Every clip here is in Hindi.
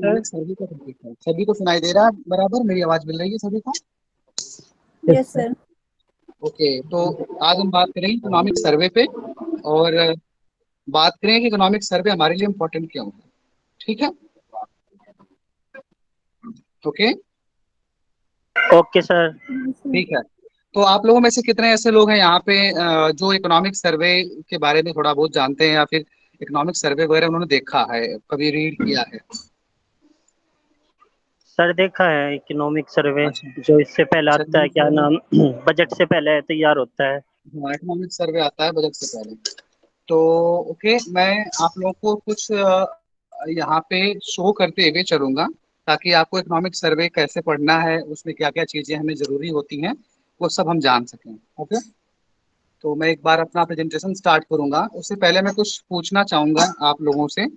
सर। इकोनॉमिक सर्वे का टॉपिक है। सभी को सुनाई दे रहा है बराबर? मेरी आवाज मिल रही है सभी को? Yes sir. ओके, तो आज हम बात करेंगे इकोनॉमिक सर्वे पे, और बात करें कि इकोनॉमिक सर्वे हमारे लिए इम्पोर्टेंट क्यों है। ठीक है, ओके, ओके सर। ठीक है। तो आप लोगों में से कितने ऐसे लोग हैं यहाँ पे जो इकोनॉमिक सर्वे के बारे में थोड़ा बहुत जानते हैं, या फिर इकोनॉमिक सर्वे वगैरह उन्होंने देखा है, कभी रीड किया है? सर देखा है इकोनॉमिक सर्वे, अच्छा जो इससे पहले अच्छा, आता है, क्या नाम, बजट से पहले तैयार होता है। हाँ, इकोनॉमिक सर्वे आता है बजट से पहले। तो ओके, मैं आप लोगों को कुछ यहाँ पे शो करते हुए चलूंगा, ताकि आपको इकोनॉमिक सर्वे कैसे पढ़ना है, उसमें क्या क्या चीजें हमें जरूरी होती हैं, वो सब हम जान सकें। ओके, तो मैं एक बार अपना प्रेजेंटेशन स्टार्ट करूंगा। उससे पहले मैं कुछ पूछना चाहूंगा आप लोगों से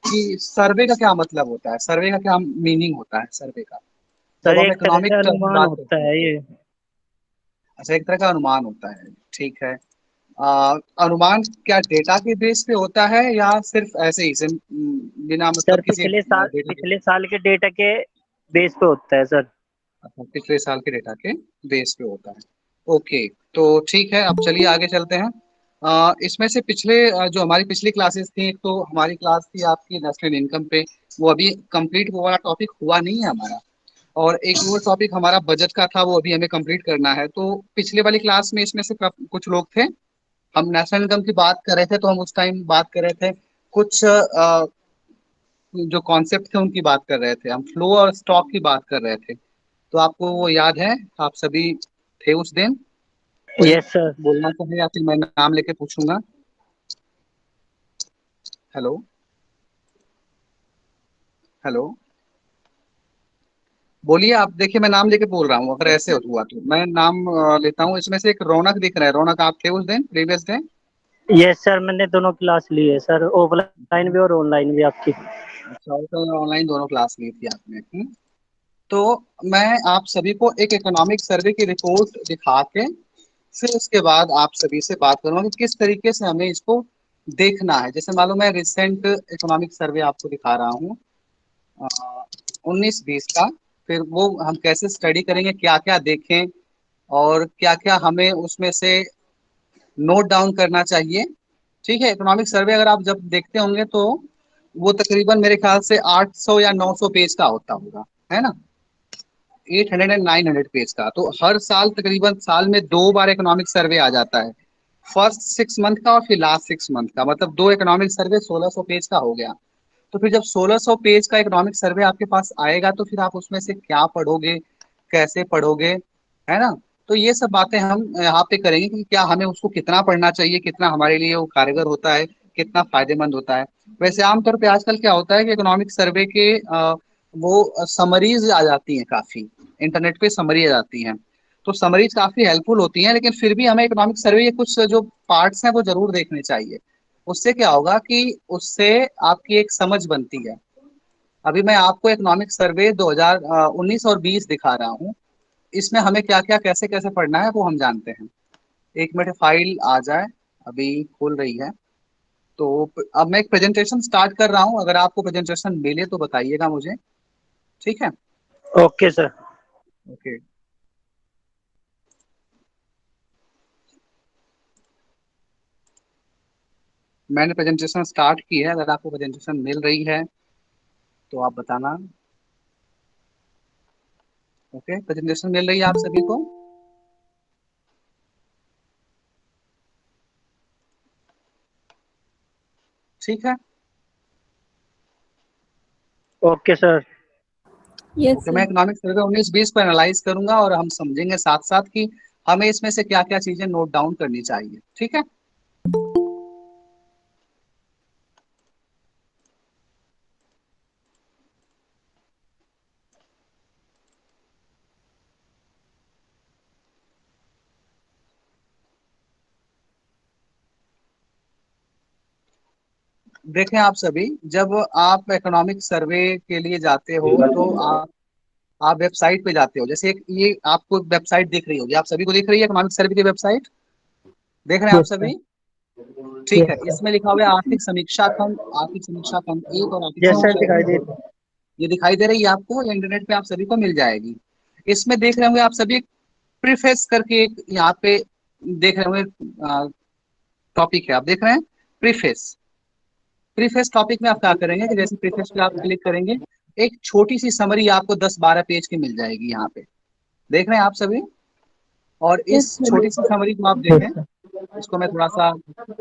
कि सर्वे का क्या मतलब होता है, सर्वे का क्या मीनिंग होता है सर्वे का, सर जब हम एक तरह इकोनॉमिक से टर्म में अनुमान बात होता करते हैं। है ये। अच्छा, एक तरह का अनुमान होता है, ठीक है। अनुमान क्या डेटा के बेस पे होता है, या सिर्फ ऐसे ही बिना मतलब सर किसी डेटा के? पिछले साल के डेटा के बेस पे होता है सर। अच्छा, पिछले साल के डेटा के बेस पे होता है। ओके, तो ठीक है, अब चलिए आगे चलते हैं। इसमें से पिछले जो हमारी पिछली क्लासेस थी, एक तो हमारी क्लास थी आपकी नेशनल इनकम पे, वो अभी कंप्लीट वो वाला टॉपिक हुआ नहीं है हमारा। और एक वो टॉपिक हमारा बजट का था, वो अभी हमें कंप्लीट करना है। तो पिछले वाली क्लास में इसमें से कुछ लोग थे, हम नेशनल इनकम की बात कर रहे थे, तो हम उस टाइम बात कर रहे थे कुछ जो कॉन्सेप्ट थे उनकी बात कर रहे थे, हम फ्लो और स्टॉक की बात कर रहे थे। तो आपको वो याद है? आप सभी थे उस दिन? कोई यस सर। बोलना चाहे या फिर मैं नाम लेके पूछूंगा? हेलो, हेलो, बोलिए आप। देखिए, मैं नाम लेके बोल रहा हूँ, अगर ऐसे हुआ तो मैं नाम लेता हूँ। इसमें से एक रौनक दिख रहा है, रौनक आप थे उस दिन, प्रीवियस डे? यस सर, मैंने दोनों क्लास ली है सर, ऑफलाइन भी और ऑनलाइन भी आपकी। अच्छा, तो ऑनलाइन दोनों क्लास ली थी आपने? तो मैं आप सभी को एक इकोनॉमिक सर्वे की रिपोर्ट दिखा के फिर उसके बाद आप सभी से बात करूंगा कि किस तरीके से हमें इसको देखना है। जैसे मान लो मैं रिसेंट इकोनॉमिक सर्वे आपको दिखा रहा हूँ 19-20 का, फिर वो हम कैसे स्टडी करेंगे, क्या क्या देखें, और क्या क्या हमें उसमें से नोट डाउन करना चाहिए। ठीक है, इकोनॉमिक सर्वे अगर आप जब देखते होंगे तो वो तकरीबन मेरे ख्याल से 800 या 900 पेज का होता होगा, है ना? 800 एंड 900 पेज का। तो हर साल तकरीबन साल में 2 बार इकोनॉमिक सर्वे आ जाता है, फर्स्ट 6 मंथ का और फिर लास्ट 6 मंथ का। मतलब 2 इकोनॉमिक सर्वे 1600 पेज का हो गया। तो फिर जब 1600 पेज का इकोनॉमिक सर्वे आपके पास आएगा, तो फिर आप उसमें से क्या पढ़ोगे, कैसे पढ़ोगे, है ना? तो ये सब बातें हम यहाँ पे करेंगे कि क्या हमें उसको कितना पढ़ना चाहिए, कितना हमारे लिए वो कारगर होता है, कितना फायदेमंद होता है। वैसे आमतौर पे आजकल क्या होता है कि इकोनॉमिक सर्वे के वो समरीज आ जाती हैं काफी, इंटरनेट पे समरी आ जाती हैं। तो समरीज काफी हेल्पफुल होती हैं, लेकिन फिर भी हमें इकोनॉमिक सर्वे के कुछ जो पार्ट्स हैं वो जरूर देखने चाहिए। उससे क्या होगा कि उससे आपकी एक समझ बनती है। अभी मैं आपको इकोनॉमिक सर्वे 2019 और 20 दिखा रहा हूँ, इसमें हमें क्या क्या कैसे कैसे पढ़ना है वो हम जानते हैं। एक मिनट, फाइल आ जाए, अभी खोल रही है। तो अब मैं एक प्रेजेंटेशन स्टार्ट कर रहा हूँ, अगर आपको प्रेजेंटेशन मिले तो बताइएगा मुझे। ठीक है, ओके सर। ओके। मैंने प्रेजेंटेशन स्टार्ट की है, अगर आपको प्रेजेंटेशन मिल रही है तो आप बताना। ओके, प्रेजेंटेशन मिल रही है आप सभी को? ठीक है, ओके सर। Yes okay. मैं सर। इकोनॉमिक सर्वे 19-20 को एनालाइज करूंगा, और हम समझेंगे साथ साथ कि हमें इसमें से क्या क्या चीजें नोट डाउन करनी चाहिए। ठीक है, देखें आप सभी, जब आप इकोनॉमिक सर्वे के लिए जाते हो तो आप वेबसाइट पे जाते हो। जैसे एक ये आपको वेबसाइट दिख रही होगी, आप सभी को दिख रही है इकोनॉमिक सर्वे की वेबसाइट? देख रहे हैं आप यस सर। सभी? ठीक है, यस इसमें लिखा हुआ है आर्थिक समीक्षा खंड, आर्थिक समीक्षा खंड 1 और आर्थिक यस सर, समीक्षा दिखाई खंड दे 2। ये दिखाई दे रही है आपको, ये इंटरनेट पे आप सभी को मिल जाएगी। इसमें देख रहे होंगे आप सभी प्रीफेस करके एक यहाँ पे देख रहे होंगे टॉपिक है, आप देख रहे हैं प्रीफेस। प्रीफेस टॉपिक में आप क्या करेंगे कि जैसे प्रीफेस पे आप क्लिक करेंगे, एक छोटी सी समरी आपको 10-12 पेज की मिल जाएगी यहाँ पे, देख रहे हैं आप सभी। और इस छोटी सी समरी को आप देखें, इसको मैं थोड़ा सा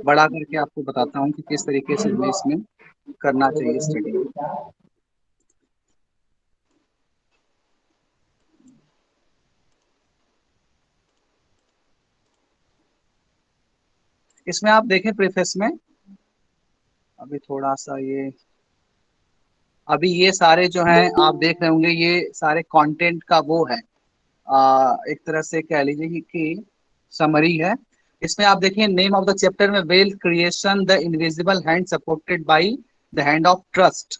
बड़ा करके आपको बताता हूँ कि किस तरीके से हमें इसमें करना चाहिए स्टडी। इसमें आप देखें प्रीफेस में, अभी थोड़ा सा ये, अभी ये सारे जो हैं आप देख रहे होंगे, ये सारे कंटेंट का वो है, एक तरह से कह लीजिए कि समरी है। इसमें आप देखिए नेम ऑफ द चैप्टर में wealth creation the invisible hand supported by the hand of trust.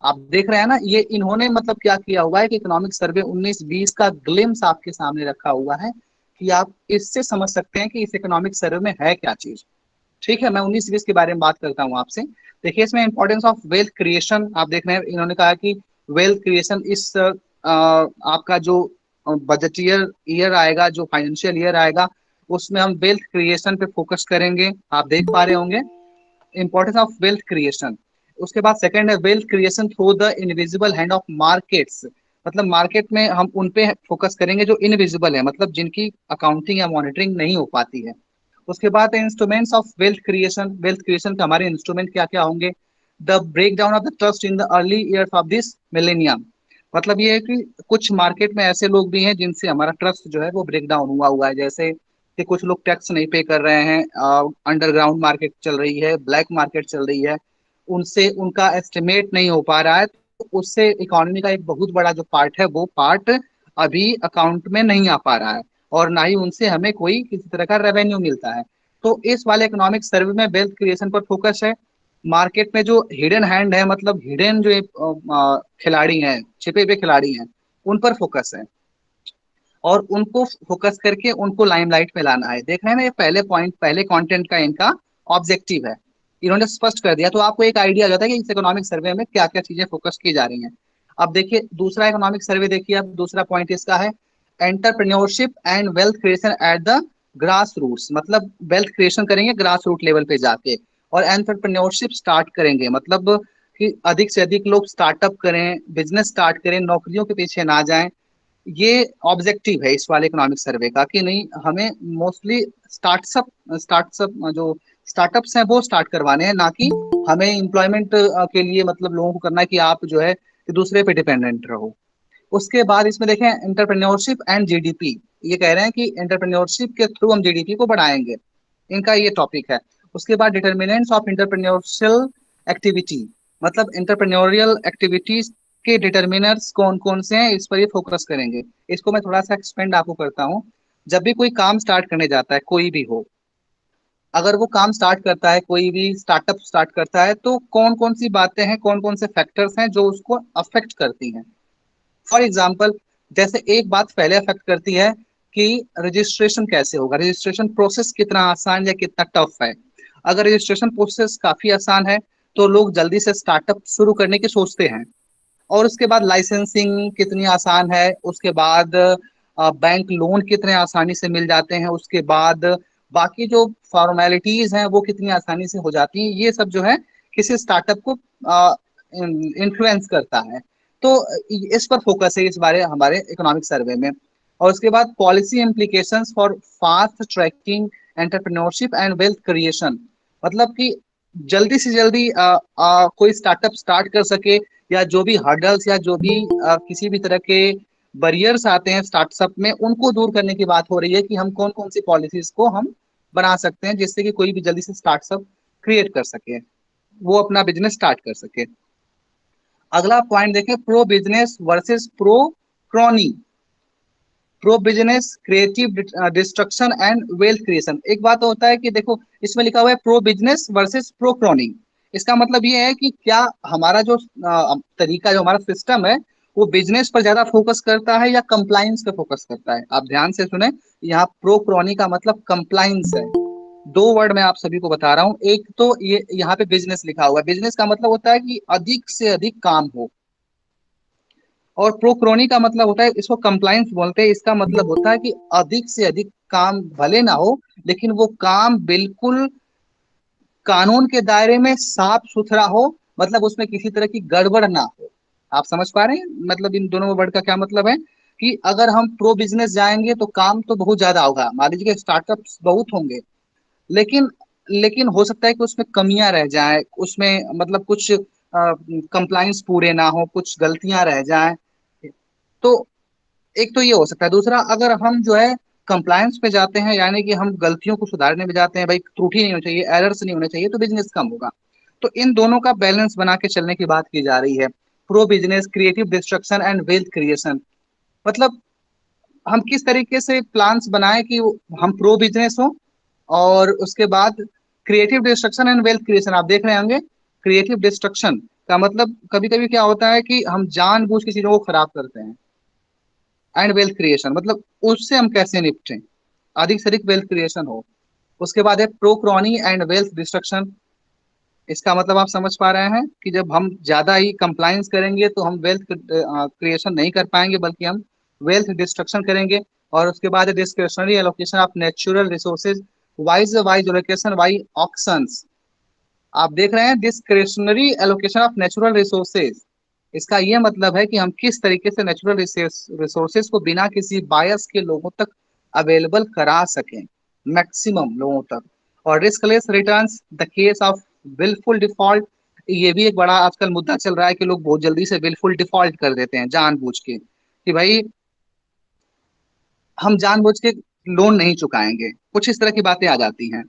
आप देख रहे हैं ना, ये इन्होंने मतलब क्या किया हुआ है कि इकोनॉमिक सर्वे 19-20 का ग्लिम्स आपके सामने रखा हुआ है, कि आप इससे समझ सकते हैं कि इस इकोनॉमिक सर्वे में है क्या चीज। ठीक है, मैं 19-20 के बारे में बात करता हूँ आपसे। देखिए इसमें इंपॉर्टेंस ऑफ वेल्थ क्रिएशन आप देख रहे हैं, इन्होंने कहा कि वेल्थ क्रिएशन इस आपका जो बजटियर ईयर आएगा, जो फाइनेंशियल ईयर आएगा, उसमें हम वेल्थ क्रिएशन पे फोकस करेंगे, आप देख पा रहे होंगे इंपॉर्टेंस ऑफ वेल्थ क्रिएशन। उसके बाद सेकंड है wealth creation through the invisible hand of markets, मतलब मार्केट में हम उन पे फोकस करेंगे जो इनविजिबल है, मतलब जिनकी अकाउंटिंग या मॉनिटरिंग नहीं हो पाती है। उसके बाद instruments of wealth creation, wealth creation के हमारे इंस्ट्रूमेंट क्या क्या होंगे। The breakdown of the trust in the early years of this millennium, मतलब ये है कि कुछ मार्केट में ऐसे लोग भी हैं जिनसे हमारा ट्रस्ट जो है वो ब्रेक डाउन हुआ हुआ है, जैसे कि कुछ लोग टैक्स नहीं पे कर रहे हैं, अंडरग्राउंड मार्केट चल रही है, ब्लैक मार्केट चल रही है, उनसे उनका एस्टिमेट नहीं हो पा रहा है, तो उससे इकोनॉमी का एक बहुत बड़ा जो पार्ट है वो पार्ट अभी अकाउंट में नहीं आ पा रहा है, और ना ही उनसे हमें कोई किसी तरह का रेवेन्यू मिलता है। तो इस वाले इकोनॉमिक सर्वे में वेल्थ क्रिएशन पर फोकस है। मार्केट में जो हिडन हैंड है, मतलब हिडन जो खिलाड़ी हैं, छिपे हुए खिलाड़ी हैं, उन पर फोकस है, और उनको फोकस करके उनको लाइमलाइट में लाना है। देख रहे हैं ना, ये पहले पॉइंट, पहले कंटेंट का इनका ऑब्जेक्टिव है, इन्होंने स्पष्ट कर दिया, तो आपको एक आइडिया आ जाता है कि इस इकोनॉमिक सर्वे में क्या क्या चीजें फोकस की जा रही हैं। अब देखिए दूसरा इकोनॉमिक सर्वे देखिए, अब दूसरा पॉइंट इसका है entrepreneurship and wealth creation at the grass roots, मतलब वेल्थ क्रिएशन करेंगे ग्रास रूट लेवल पे जाके, और एंटरप्रेन्योरशिप स्टार्ट करेंगे, मतलब कि अधिक से अधिक लोग स्टार्टअप करें, बिजनेस स्टार्ट करें, नौकरियों के पीछे ना जाएं। ये ऑब्जेक्टिव है इस वाले इकोनॉमिक सर्वे का, कि नहीं हमें मोस्टली स्टार्टअप स्टार्टअप जो स्टार्टअप्स हैं वो स्टार्ट करवाने हैं, ना कि हमें एम्प्लॉयमेंट के लिए मतलब लोगों को करना है कि आप जो है कि दूसरे पे डिपेंडेंट रहो। उसके बाद इसमें देखें एंटरप्रेन्योरशिप एंड जीडीपी, ये कह रहे हैं कि एंटरप्रेन्योरशिप के थ्रू हम जीडीपी को बढ़ाएंगे, इनका ये टॉपिक है। उसके बाद डिटर्मिनेंट्स ऑफ एंटरप्रेन्योरशियल एक्टिविटी, मतलब एंटरप्रेन्योरियल एक्टिविटीज के डिटर्मिनर्स कौन कौन से हैं, इस पर ये फोकस करेंगे। इसको मैं थोड़ा सा एक्सपेंड आपको करता हूँ। जब भी कोई काम स्टार्ट करने जाता है, कोई भी हो, अगर वो काम स्टार्ट करता है, कोई भी स्टार्टअप स्टार्ट करता है, तो कौन कौन सी बातें हैं, कौन कौन से फैक्टर्स हैं जो उसको अफेक्ट करती हैं। फॉर एग्जाम्पल, जैसे एक बात पहले अफेक्ट करती है कि रजिस्ट्रेशन कैसे होगा, रजिस्ट्रेशन प्रोसेस कितना आसान या कितना टफ है। अगर रजिस्ट्रेशन प्रोसेस काफी आसान है तो लोग जल्दी से स्टार्टअप शुरू करने की सोचते हैं। और उसके बाद लाइसेंसिंग कितनी आसान है, उसके बाद बैंक लोन कितने आसानी से मिल जाते हैं, उसके बाद बाकी जो फॉर्मेलिटीज हैं वो कितनी आसानी से हो जाती हैं, ये सब जो है किसी स्टार्टअप को इन्फ्लुएंस करता है। तो इस पर फोकस है इस बारे हमारे इकोनॉमिक सर्वे में। और उसके बाद policy implications for fast tracking entrepreneurship and wealth creation, मतलब कि जल्दी से जल्दी कोई स्टार्टअप स्टार्ट कर सके, या जो भी हर्डल्स या जो भी किसी भी तरह के बैरियर्स आते हैं स्टार्टअप में, उनको दूर करने की बात हो रही है कि हम कौन कौन सी पॉलिसीज को हम बना सकते हैं जिससे कि कोई भी जल्दी से स्टार्टअप क्रिएट कर सके, वो अपना बिजनेस स्टार्ट कर सके। अगला पॉइंट देखें, pro business versus pro crony, pro business creative destruction and wealth creation. एक बात होता है कि देखो इसमें लिखा हुआ है प्रो बिजनेस वर्सेस प्रो क्रॉनिंग, इसका मतलब ये है कि क्या हमारा जो तरीका, जो हमारा सिस्टम है, वो बिजनेस पर ज्यादा फोकस करता है या कंप्लाइंस पे फोकस करता है। आप ध्यान से सुने, यहाँ प्रो क्रॉनी का मतलब कंप्लाइंस है। दो वर्ड मैं आप सभी को बता रहा हूँ, एक तो ये यहाँ पे बिजनेस लिखा हुआ है, बिजनेस का मतलब होता है कि अधिक से अधिक काम हो, और प्रोक्रोनी का मतलब होता है, इसको कंप्लायंस बोलते हैं। इसका मतलब होता है कि अधिक से अधिक काम भले ना हो, लेकिन वो काम बिल्कुल कानून के दायरे में साफ सुथरा हो, मतलब उसमें किसी तरह की गड़बड़ ना हो। आप समझ पा रहे हैं मतलब इन दोनों वर्ड का क्या मतलब है? कि अगर हम प्रो बिजनेस जाएंगे तो काम तो बहुत ज्यादा होगा, मान लीजिए स्टार्टअप्स बहुत होंगे, लेकिन लेकिन हो सकता है कि उसमें कमियां रह जाए, उसमें मतलब कुछ कंप्लाइंस पूरे ना हो, कुछ गलतियां रह जाएं। तो एक तो ये हो सकता है। दूसरा, अगर हम जो है कंप्लायंस पे जाते हैं, यानी कि हम गलतियों को सुधारने में जाते हैं, भाई त्रुटि नहीं होनी चाहिए, एरर्स नहीं होने चाहिए, तो बिजनेस कम होगा। तो इन दोनों का बैलेंस बना के चलने की बात की जा रही है। Pro business, creative destruction and wealth creation. मतलब हम किस तरीके से प्लान्स बनाएं कि हम प्रो बिजनेस हो, और उसके बाद creative destruction and wealth creation. आप देख रहे होंगे क्रिएटिव डिस्ट्रक्शन का मतलब कभी कभी क्या होता है कि हम जानबूझ के चीजों को खराब करते हैं। एंड वेल्थ क्रिएशन मतलब उससे हम कैसे निपटें, अधिक से अधिक वेल्थ क्रिएशन हो। उसके बाद है प्रोक्रॉनी एंड वेल्थ डिस्ट्रक्शन। इसका मतलब आप समझ पा रहे हैं कि जब हम ज्यादा ही कंप्लायंस करेंगे तो हम वेल्थ क्रिएशन नहीं कर पाएंगे, बल्कि हम वेल्थ डिस्ट्रक्शन करेंगे। और उसके बाद है discretionary allocation of natural resources, wise wise allocation by auctions. आप देख रहे हैं discretionary allocation of natural resources. इसका यह मतलब है कि हम किस तरीके से नेचुरल रिसोर्सेज को बिना किसी बायस के लोगों तक अवेलेबल करा सकें, मैक्सिमम लोगों तक। और riskless returns, the case of wilful default. ये भी एक बड़ा आजकल मुद्दा चल रहा है कि लोग बहुत जल्दी से विलफुल डिफॉल्ट कर देते हैं जानबूझ के, कि भाई हम जानबूझ के लोन नहीं चुकाएंगे, कुछ इस तरह की बातें आ जाती हैं।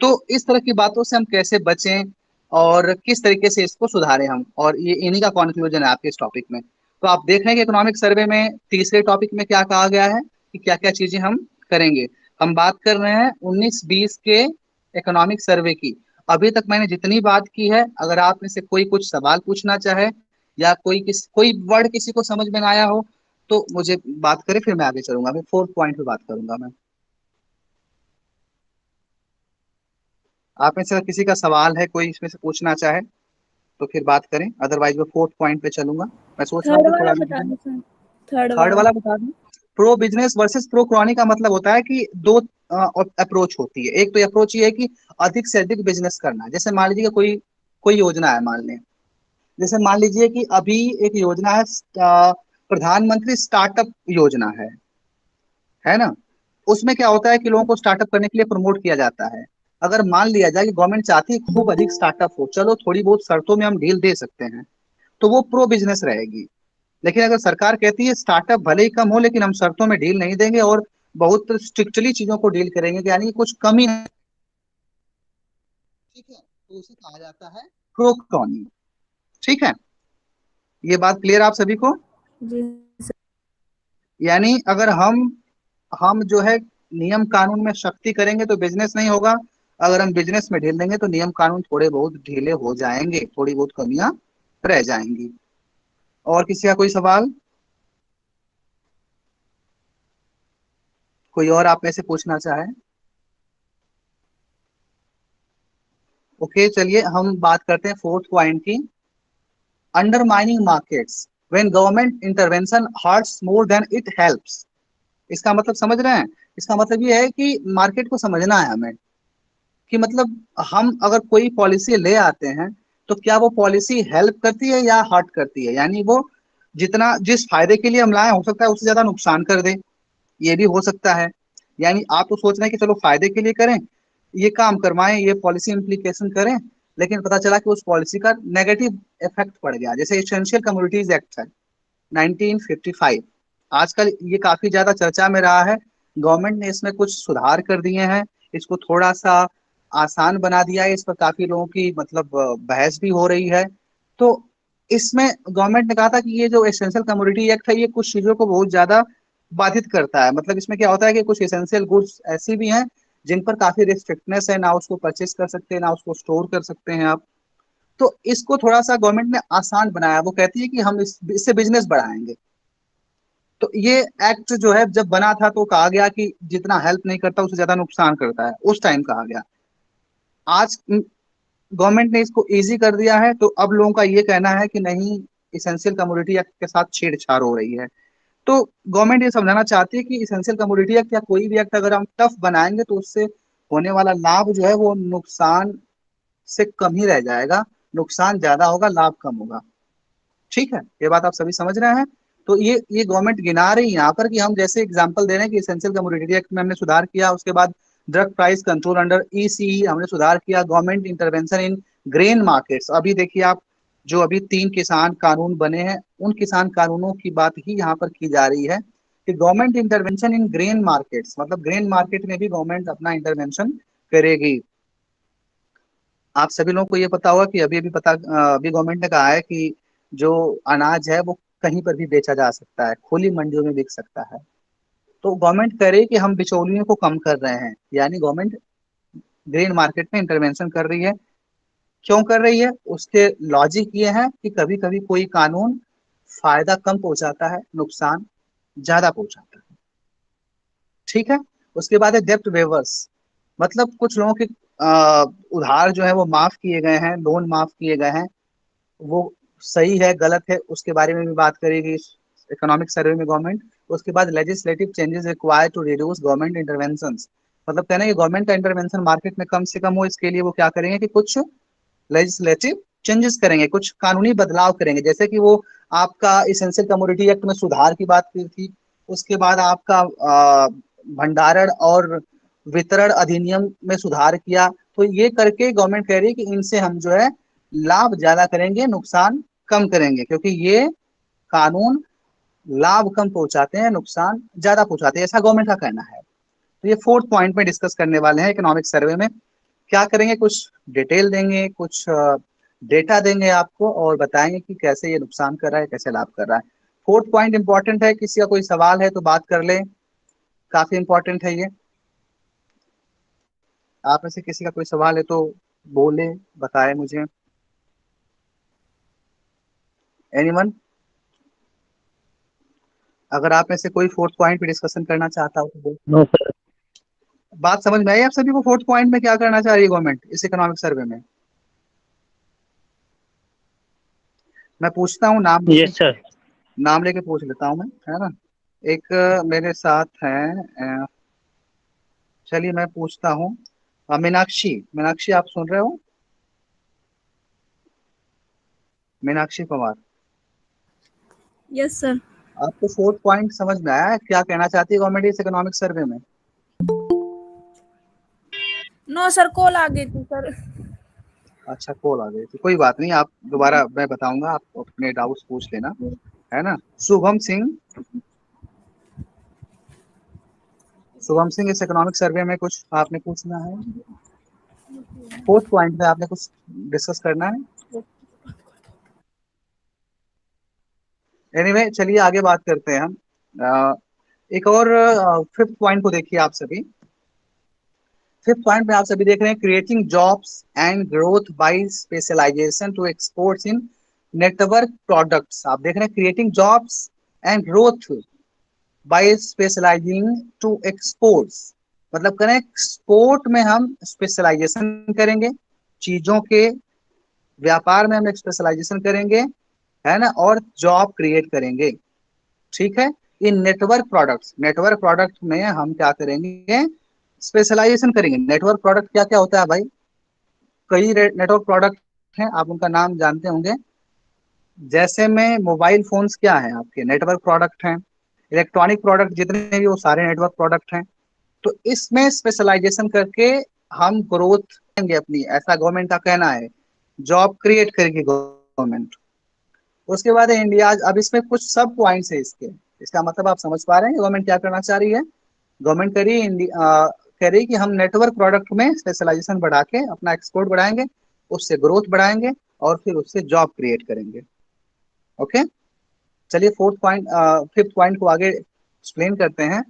तो इस तरह की बातों से हम कैसे बचें और किस तरीके से इसको सुधारें हम, और ये इन्हीं का कंक्लूजन है आपके इस टॉपिक में। तो आप देख रहे हैं कि इकोनॉमिक सर्वे में तीसरे टॉपिक में क्या कहा गया है कि क्या क्या चीजें हम करेंगे। हम बात कर रहे हैं 19-20 के इकोनॉमिक सर्वे की। अभी तक मैंने जितनी बात की है, अगर आप में से कोई कुछ सवाल पूछना चाहे, या कोई वर्ड किसी को समझ में ना आया हो, तो मुझे बात करें, फिर मैं आगे चलूंगा, फिर फोर्थ पॉइंट पे बात करूंगा मैं। आप में से अगर किसी का सवाल है, कोई इसमें से पूछना चाहे, तो फिर बात करें, अदरवाइज मैं फोर्थ पॉइंट पे चलूंगा। मैं सोच रहा हूँ थर्ड कि वाला थोड़ा बता दो सर, थर्ड थर्ड वाला। वाला बता दूं। Pro business versus pro crony का मतलब होता है कि दो अप्रोच होती है। एक तो अप्रोच ये है कि अधिक से अधिक बिजनेस करना। जैसे मान लीजिए कोई कोई योजना है, मान लें, जैसे मान लीजिए कि अभी एक योजना है, प्रधानमंत्री स्टार्टअप योजना है ना। उसमें क्या होता है कि लोगों को स्टार्टअप करने के लिए प्रमोट किया जाता है। अगर मान लिया जाए कि गवर्नमेंट चाहती है खूब अधिक स्टार्टअप हो, चलो थोड़ी बहुत शर्तों में हम ढील दे सकते हैं, तो वो प्रो बिजनेस रहेगी। लेकिन अगर सरकार कहती है स्टार्टअप भले ही कम हो, लेकिन हम शर्तों में ढील नहीं देंगे और बहुत स्ट्रिक्टली चीजों को डील करेंगे, कि यानी कि कुछ कमी नहीं, ठीक है, तो उसे कहा जाता है प्रो क्रॉनी। ठीक है, ये बात क्लियर आप सभी को? जी सर। यानी अगर हम जो है नियम कानून में सख्ती करेंगे तो बिजनेस नहीं होगा। अगर हम बिजनेस में ढील देंगे तो नियम कानून थोड़े बहुत ढीले हो जाएंगे, थोड़ी बहुत कमियां रह जाएंगी। और किसी का कोई सवाल, कोई और आप में से पूछना चाहे? ओके, चलिए हम बात करते हैं फोर्थ पॉइंट की, undermining markets when government intervention hurts more than it helps. इसका मतलब समझ रहे हैं? इसका मतलब ये है कि मार्केट को समझना है हमें, कि मतलब हम अगर कोई पॉलिसी ले आते हैं, तो क्या वो पॉलिसी हेल्प करती है या हर्ट करती है। यानी वो जितना जिस फायदे के लिए हम लाए, हो सकता है उससे ज्यादा नुकसान कर दे, ये भी हो सकता है। यानी आप तो सोच रहे हैं कि चलो फायदे के लिए करें, ये काम करवाएं, ये पॉलिसी इम्प्लीकेशन करें, लेकिन पता चला कि उस पॉलिसी का नेगेटिव इफेक्ट पड़ गया। जैसे एसेंशियल कम्युनिटीज एक्ट है 1955, आजकल ये काफी ज्यादा चर्चा में रहा है। गवर्नमेंट ने इसमें कुछ सुधार कर दिए हैं, इसको थोड़ा सा आसान बना दिया है, इस पर काफी लोगों की मतलब बहस भी हो रही है। तो इसमें गवर्नमेंट ने कहा था कि ये जो एसेंशियल कमोडिटी एक्ट है, ये कुछ चीजों को बहुत ज्यादा बाधित करता है। मतलब इसमें क्या होता है कि कुछ एसेंशियल गुड्स ऐसी भी हैं जिन पर काफी रिस्ट्रिक्टनेस है, ना उसको परचेज कर सकते हैं, ना उसको स्टोर कर सकते हैं आप। तो इसको थोड़ा सा गवर्नमेंट ने आसान बनाया। वो कहती है कि हम इससे बिजनेस बढ़ाएंगे। तो ये एक्ट जो है जब बना था तो कहा गया कि जितना हेल्प नहीं करता उससे ज्यादा नुकसान करता है, उस टाइम कहा गया। आज गवर्नमेंट ने इसको इजी कर दिया है, तो अब लोगों का ये कहना है कि नहीं, इसेंशियल कमोडिटी एक्ट के साथ छेड़छाड़ हो रही है। तो गवर्नमेंट ये समझाना चाहती है कि इसेंशियल कमोडिटी एक्ट या कोई भी एक्ट अगर हम टफ बनाएंगे तो उससे होने वाला लाभ जो है वो नुकसान से कम ही रह जाएगा, नुकसान ज्यादा होगा, लाभ कम होगा। ठीक है, ये बात आप सभी समझ रहे हैं। तो ये गवर्नमेंट गिना रही है यहाँ पर कि हम जैसे एग्जांपल दे रहे हैं कि इसेंशियल कमोडिटी एक्ट में हमने सुधार किया, उसके बाद drug price control under ECE हमने सुधार किया, गवर्नमेंट इंटरवेंशन इन ग्रेन मार्केट्स। अभी देखिए आप, जो अभी 3 किसान कानून बने हैं उन किसान कानूनों की बात ही यहाँ पर की जा रही है कि गवर्नमेंट इंटरवेंशन इन ग्रेन मार्केट्स, मतलब ग्रेन मार्केट में भी गवर्नमेंट अपना इंटरवेंशन करेगी। आप सभी लोगों को ये पता होगा कि अभी गवर्नमेंट ने कहा है कि जो अनाज है वो कहीं पर भी बेचा जा सकता है, खुली मंडियों में बिक सकता है। तो गवर्नमेंट कह रही है कि हम बिचौलियों को कम कर रहे हैं, यानी गवर्नमेंट ग्रेन मार्केट में इंटरवेंशन कर रही है। क्यों कर रही है, उसके लॉजिक ये है कि कभी कभी कोई कानून फायदा कम पहुंचाता है, नुकसान ज्यादा पहुंचाता है। ठीक है, उसके बाद है डेब्ट वेवर्स, मतलब कुछ लोगों के उधार जो है वो माफ किए गए हैं, लोन माफ किए गए हैं, वो सही है गलत है उसके बारे में भी बात करेगी इकोनॉमिक सर्वे में गवर्नमेंट। उसके बाद legislative changes required to reduce government intervention, मतलब कहना है कि गवर्नमेंट का इंटरवेंशन मार्केट में कम से कम हो, इसके लिए वो क्या करेंगे कि कुछ लेजिस्लेटिव चेंजेस करेंगे, कुछ कानूनी बदलाव करेंगे। जैसे कि वो आपका इसेंशियल कमोडिटी एक्ट में सुधार की बात की थी, उसके बाद आपका भंडारण और वितरण अधिनियम में सुधार किया। तो ये करके गवर्नमेंट कह रही है कि इनसे हम जो है लाभ ज्यादा करेंगे, नुकसान कम करेंगे, क्योंकि ये कानून लाभ कम पहुंचाते हैं, नुकसान ज्यादा पहुंचाते हैं, ऐसा गवर्नमेंट का कहना है। तो ये 4th पॉइंट में डिस्कस करने वाले हैं इकोनॉमिक सर्वे में। क्या करेंगे, कुछ डिटेल देंगे, कुछ डेटा देंगे आपको और बताएंगे कि कैसे ये नुकसान कर रहा है, कैसे लाभ कर रहा है। 4th पॉइंट इंपॉर्टेंट है, किसी का कोई सवाल है तो बात कर ले, काफी इंपॉर्टेंट है ये। आप में से किसी का कोई सवाल है तो बोले, बताए मुझे। एनीवन, अगर आप में से कोई 4th पॉइंट पे डिस्कशन करना चाहता हो तो बोल। No sir. बात समझ में आई आप सभी को? 4th पॉइंट में क्या करना चाह रही है गवर्नमेंट इस इकोनॉमिक सर्वे में? मैं पूछता हूँ, यस सर। नाम लेके पूछ लेता हूँ मैं, है ना। एक मेरे साथ है, चलिए मैं पूछता हूँ। मीनाक्षी, मीनाक्षी आप सुन रहे हो? Meenakshi Pawar, yes sir. आपको 4th पॉइंट समझ में आया है? क्या कहना चाहती है गवर्नमेंट इस इकोनॉमिक सर्वे में? नो सर, कॉल आ गई थी सर। अच्छा, कॉल आ गई थी, कोई बात नहीं, आप दोबारा मैं बताऊंगा, आप अपने डाउट्स पूछ लेना, है ना। शुभम सिंह, शुभम सिंह इस इकोनॉमिक सर्वे में कुछ आपने पूछना है? 4th पॉइंट में आपने कुछ डिस्कस करना है? एनीवे, चलिए आगे बात करते हैं हम। एक और 5th पॉइंट को देखिए आप सभी। 5th पॉइंट में आप सभी देख रहे हैं, creating jobs and growth by specialisation to exports in network products. आप देख रहे हैं creating jobs and growth by specialising to exports, मतलब करें एक्सपोर्ट में हम स्पेशलाइजेशन करेंगे, चीजों के व्यापार में हम स्पेशलाइजेशन करेंगे, है ना, और जॉब क्रिएट करेंगे। ठीक है, इन नेटवर्क प्रोडक्ट्स, नेटवर्क प्रोडक्ट में हम क्या करेंगे, स्पेशलाइजेशन करेंगे। नेटवर्क प्रोडक्ट क्या क्या होता है भाई? कई नेटवर्क प्रोडक्ट हैं, आप उनका नाम जानते होंगे। जैसे में मोबाइल फोन्स क्या है आपके, नेटवर्क प्रोडक्ट हैं। इलेक्ट्रॉनिक प्रोडक्ट जितने भी वो सारे नेटवर्क प्रोडक्ट हैं। तो इसमें स्पेशलाइजेशन करके हम ग्रोथ करेंगे अपनी, ऐसा गवर्नमेंट का कहना है, जॉब क्रिएट करेगी गवर्नमेंट। उसके बाद है इंडिया, अब इसमें कुछ सब पॉइंट्स है इसके, इसका मतलब आप समझ पा रहे हैं गवर्नमेंट क्या करना चाह रही है। गवर्नमेंट कह रही है कि हम नेटवर्क प्रोडक्ट में स्पेशलाइजेशन बढ़ा के अपना एक्सपोर्ट बढ़ाएंगे, उससे ग्रोथ बढ़ाएंगे और फिर उससे जॉब क्रिएट करेंगे। ओके, चलिए 5th पॉइंट को आगे एक्सप्लेन करते हैं।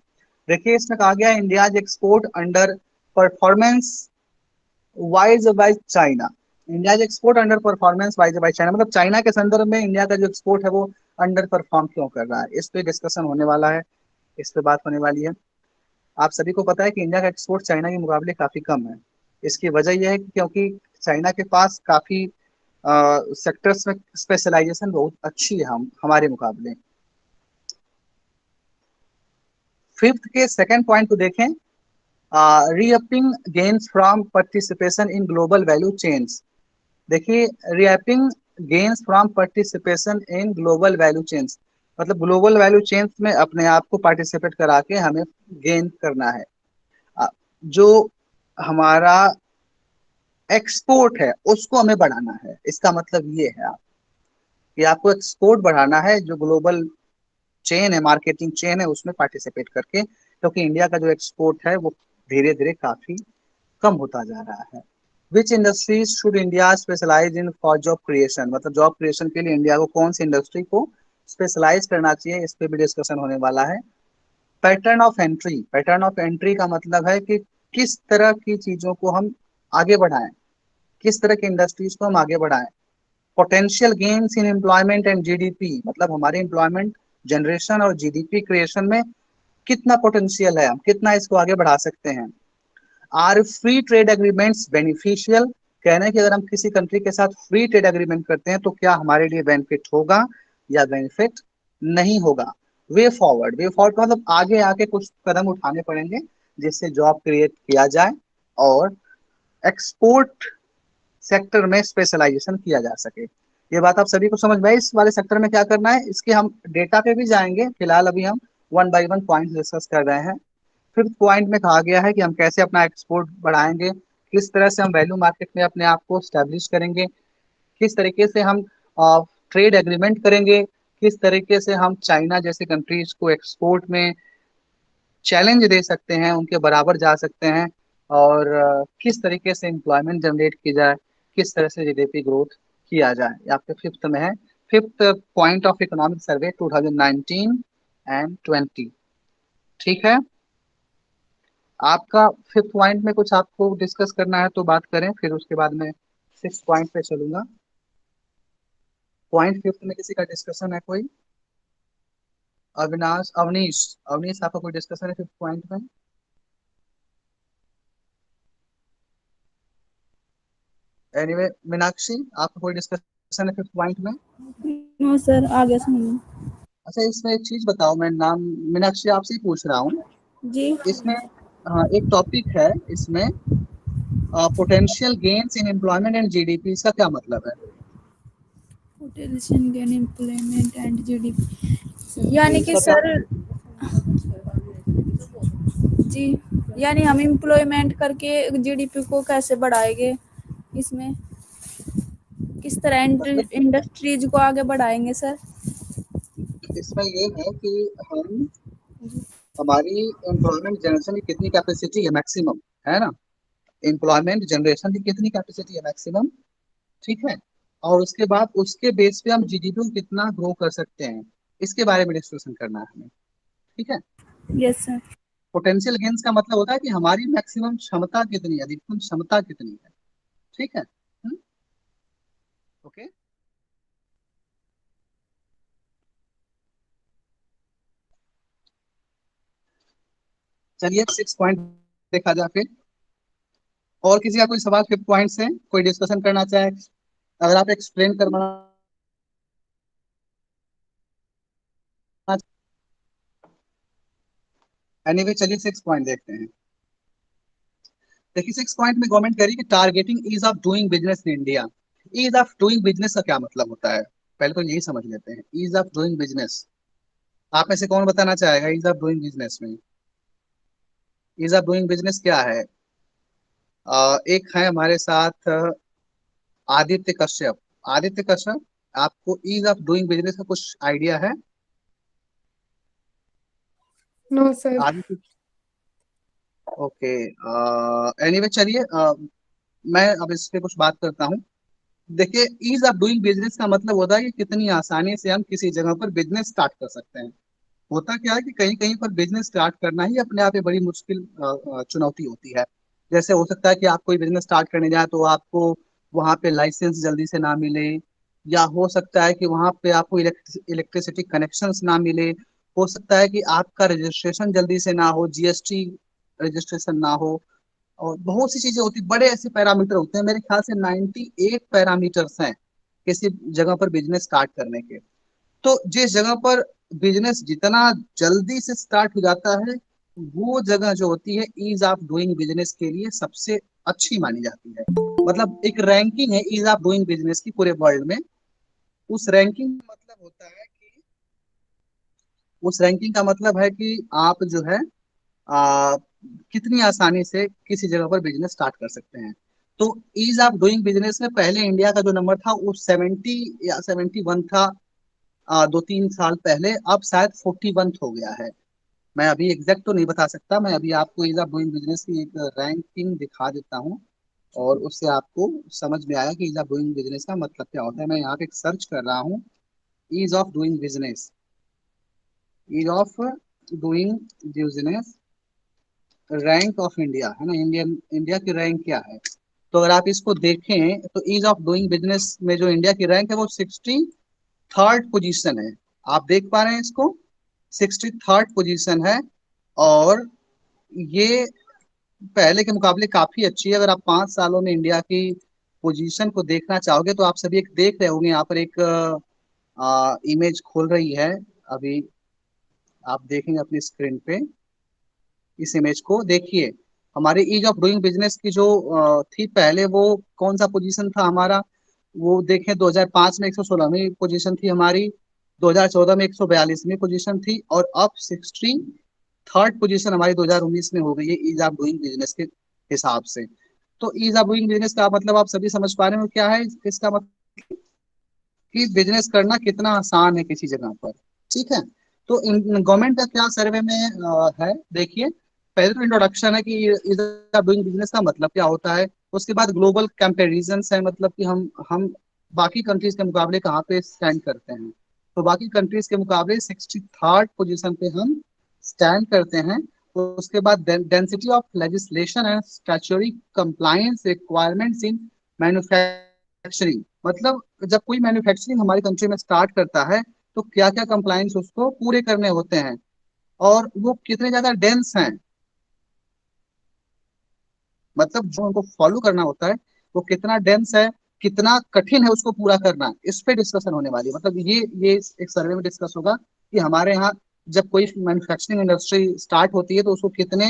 देखिए इसमें कहा गया India export under performance wise by China. India export under performance wise by China, मतलब चाइना के संदर्भ में इंडिया का जो एक्सपोर्ट है वो अंडर परफॉर्म क्यों कर रहा है, इस पे डिस्कशन होने वाला है, इस पे बात होने वाली है। आप सभी को पता है कि इंडिया का एक्सपोर्ट चाइना के मुकाबले काफी कम है। इसकी वजह यह है कि क्योंकि चाइना के पास काफी सेक्टर्स में स्पेशलाइजेशन बहुत अच्छी है हम हमारे मुकाबले। फिफ्थ के सेकंड पॉइंट को देखें, reaping gains from participation in global value chains. देखिए, reaping gains from participation in global value chains मतलब ग्लोबल वैल्यू चेन्स में अपने आप को पार्टिसिपेट करा के हमें गेन करना है। जो हमारा एक्सपोर्ट है उसको हमें बढ़ाना है। इसका मतलब ये है कि आपको एक्सपोर्ट बढ़ाना है, जो ग्लोबल चेन है, मार्केटिंग चेन है, उसमें पार्टिसिपेट करके, क्योंकि इंडिया का जो एक्सपोर्ट है वो धीरे धीरे काफी कम होता जा रहा है। Which industries should India specialise in for job creation, मतलब जॉब क्रिएशन के लिए इंडिया को कौन सी इंडस्ट्री को स्पेशलाइज करना चाहिए, इस पे भी डिस्कशन होने वाला है। Pattern of entry, pattern of entry का मतलब है कि किस तरह की चीजों को हम आगे बढ़ाएं, किस तरह की इंडस्ट्रीज को हम आगे बढ़ाएं। Potential gains in employment and GDP, मतलब हमारे एम्प्लॉयमेंट जनरेशन और जीडीपी क्रिएशन में कितना पोटेंशियल है, हम कितना इसको आगे बढ़ा सकते हैं। Are free trade agreements beneficial, कहना है कि अगर हम किसी कंट्री के साथ फ्री ट्रेड एग्रीमेंट करते हैं तो क्या हमारे लिए बेनिफिट होगा या बेनिफिट नहीं होगा। वे फॉरवर्ड, वे फॉरवर्ड का मतलब आगे आके कुछ कदम उठाने पड़ेंगे जिससे जॉब क्रिएट किया जाए और एक्सपोर्ट सेक्टर में स्पेशलाइजेशन किया जा सके। ये बात आप सभी को समझ में आई। इस वाले सेक्टर में क्या करना है, इसके हम डेटा पे भी जाएंगे, फिलहाल अभी हम one by one point discuss कर रहे हैं। फिफ्थ पॉइंट में कहा गया है कि हम कैसे अपना एक्सपोर्ट बढ़ाएंगे, किस तरह से हम वैल्यू मार्केट में अपने आप को स्टैब्लिश करेंगे, किस तरीके से हम ट्रेड एग्रीमेंट करेंगे, किस तरीके से हम चाइना जैसे कंट्रीज को एक्सपोर्ट में चैलेंज दे सकते हैं, उनके बराबर जा सकते हैं, और किस तरीके से एम्प्लॉयमेंट जनरेट की जाए, किस तरह से जीडीपी ग्रोथ किया जाए। ये आपके फिफ्थ में है, fifth point of economic survey 2019 and 20। ठीक है, आपका फिफ्थ पॉइंट में कुछ आपको डिस्कस करना है तो बात करें, फिर उसके बाद मैं सिक्स पॉइंट पे चलूंगा। पॉइंट फिफ्थ में किसी का डिस्कशन है कोई? अविनाश, अवनीश, अवनीश आपका कोई डिस्कशन है फिफ्थ पॉइंट में? एनीवे मीनाक्षी, आपका कोई डिस्कशन है फिफ्थ पॉइंट में? नो सर, आगे सुनिए। अच्छा, इसमें एक चीज बताओ, मैं नाम मीनाक्षी आपसे ही पूछ रहा हूँ। जी। इसमें हाँ, एक टॉपिक है इसमें, potential gains in employment and GDP, इसका क्या मतलब है? Potential gain employment and GDP, यानी कि इसका क्या? सर, जी, यानी हम एम्प्लॉयमेंट करके जीडीपी को कैसे बढ़ाएंगे, इसमें किस तरह मतलब इंडस्ट्रीज को आगे बढ़ाएंगे सर। इसमें ये है कि हम हमारी एम्प्लॉयमेंट जनरेशन की कितनी कैपेसिटी है मैक्सिमम, है ना, एम्प्लॉयमेंट जनरेशन की कितनी कैपेसिटी है मैक्सिमम, ठीक है, और उसके बाद उसके बेस पे हम जीडीपी को कितना ग्रो कर सकते हैं, इसके बारे में डिस्कशन करना है हमें। ठीक है, यस सर। पोटेंशियल गेन्स का मतलब होता है कि हमारी मैक्सिमम क्षमता कितनी है, अधिकतम क्षमता कितनी है। ठीक है, ओके। चलिए सिक्स पॉइंट देखा जाए फिर। और किसी का कोई सवाल फिफ्थ पॉइंट से, कोई डिस्कशन करना चाहे, अगर आप एक्सप्लेन करना। एनीवे चलिए सिक्स पॉइंट देखते हैं। देखिए सिक्स पॉइंट में गवर्नमेंट कह रही है कि targeting ease of doing business in India. Ease of doing business का क्या मतलब होता है, पहले तो यही समझ लेते हैं, ईज ऑफ डूइंग बिजनेस। आप में से कौन बताना चाहेगा ईज ऑफ डूइंग बिजनेस में? ईज ऑफ डूइंग बिजनेस क्या है? एक है हमारे साथ आदित्य कश्यप। आदित्य कश्यप, आपको ईज ऑफ डूइंग बिजनेस का कुछ आइडिया है? No sir. Aditya, okay. Anyway चलिए, मैं अब इस पे कुछ बात करता हूँ। देखिए, ईज ऑफ डूइंग बिजनेस का मतलब होता है कि कितनी आसानी से हम किसी जगह पर बिजनेस स्टार्ट कर सकते हैं। होता क्या है कि कहीं कहीं पर बिजनेस स्टार्ट करना ही अपने आप में बड़ी मुश्किल चुनौती होती है। जैसे हो सकता है कि आप कोई बिजनेस स्टार्ट करने जाए तो आपको वहां पे लाइसेंस जल्दी से ना मिले, या हो सकता है कि वहां पे आपको इलेक्ट्रिसिटी कनेक्शंस ना मिले, हो सकता है कि आपका रजिस्ट्रेशन जल्दी से ना हो, जीएसटी रजिस्ट्रेशन ना हो, और बहुत सी चीजें होती, बड़े ऐसे पैरामीटर होते हैं, मेरे ख्याल से 98 पैरामीटर्स हैं किसी जगह पर बिजनेस स्टार्ट करने के। तो जिस जगह पर बिजनेस जितना जल्दी से स्टार्ट हो जाता है, वो जगह जो होती है ईज ऑफ डूइंग बिजनेस के लिए सबसे अच्छी मानी जाती है। मतलब एक रैंकिंग है ईज ऑफ डूइंग बिजनेस की पूरे वर्ल्ड में। उस रैंकिंग का मतलब होता है कि उस रैंकिंग का मतलब है कि आप जो है आ, कितनी आसानी से किसी जगह पर बिजनेस स्टार्ट कर सकते हैं। तो ईज ऑफ डूइंग बिजनेस में पहले इंडिया का जो नंबर था वो 70 या 71 था, 2-3 साल पहले। अब शायद 41 हो गया है। मैं अभी एग्जैक्ट तो नहीं बता सकता, मैं अभी आपको ईज ऑफ डूइंग बिजनेस की एक रैंकिंग दिखा देता हूँ और उससे आपको समझ में आया कि ईज ऑफ डूइंग बिजनेस का मतलब क्या होता है। मैं यहाँ पे एक सर्च कर रहा हूँ, ease of doing business, ease of doing business rank of India, है ना, इंडियन इंडिया की रैंक क्या है। तो अगर आप इसको देखें तो ईज ऑफ डूइंग बिजनेस में जो इंडिया की रैंक है वो 63rd पोजीशन है। आप देख पा रहे हैं इसको, 63rd पोजीशन है। और ये पहले के मुकाबले काफी अच्छी है। अगर आप 5 सालों में इंडिया की पोजीशन को देखना चाहोगे तो आप सभी एक देख रहे होंगे, यहाँ पर एक इमेज खोल रही है अभी, आप देखेंगे अपनी स्क्रीन पे। इस इमेज को देखिए, हमारे ईज ऑफ डूइंग बिजनेस की जो थी पहले, वो कौन सा पोजीशन था हमारा, वो देखें 2005 में 116वीं पोजीशन थी हमारी, 2014 में 142वीं पोजीशन थी, और अब 63rd पोजीशन हमारी 2019 में हो गई है ईज ऑफ डूइंग बिजनेस के हिसाब से। तो ईज ऑफ डूइंग बिजनेस का मतलब आप सभी समझ पा रहे हो क्या है। इसका मतलब कि बिजनेस करना कितना आसान है किसी जगह पर। ठीक है, तो गवर्नमेंट का क्या सर्वे में है, देखिए। पहले तो इंट्रोडक्शन है कि इज ऑफ डूइंग बिजनेस का मतलब क्या होता है। उसके बाद ग्लोबल कंपैरिजन है, मतलब कि हम बाकी कंट्रीज के मुकाबले कहाँ पे स्टैंड करते हैं। तो बाकी कंट्रीज के मुकाबले 63rd पोजीशन पे हम स्टैंड करते हैं। तो उसके बाद density of legislation and statutory compliance requirements in manufacturing, मतलब जब कोई मैन्युफैक्चरिंग हमारी कंट्री में स्टार्ट करता है तो क्या क्या कंप्लायंस उसको पूरे करने होते हैं, और वो कितने ज्यादा डेंस हैं, मतलब जो उनको फॉलो करना होता है वो कितना डेंस है, कितना कठिन है उसको पूरा करना। इस पे डिस्कशन होने वाली है। मतलब ये एक सर्वे में डिस्कस होगा कि हमारे यहाँ जब कोई मैन्युफैक्चरिंग इंडस्ट्री स्टार्ट होती है तो उसको कितने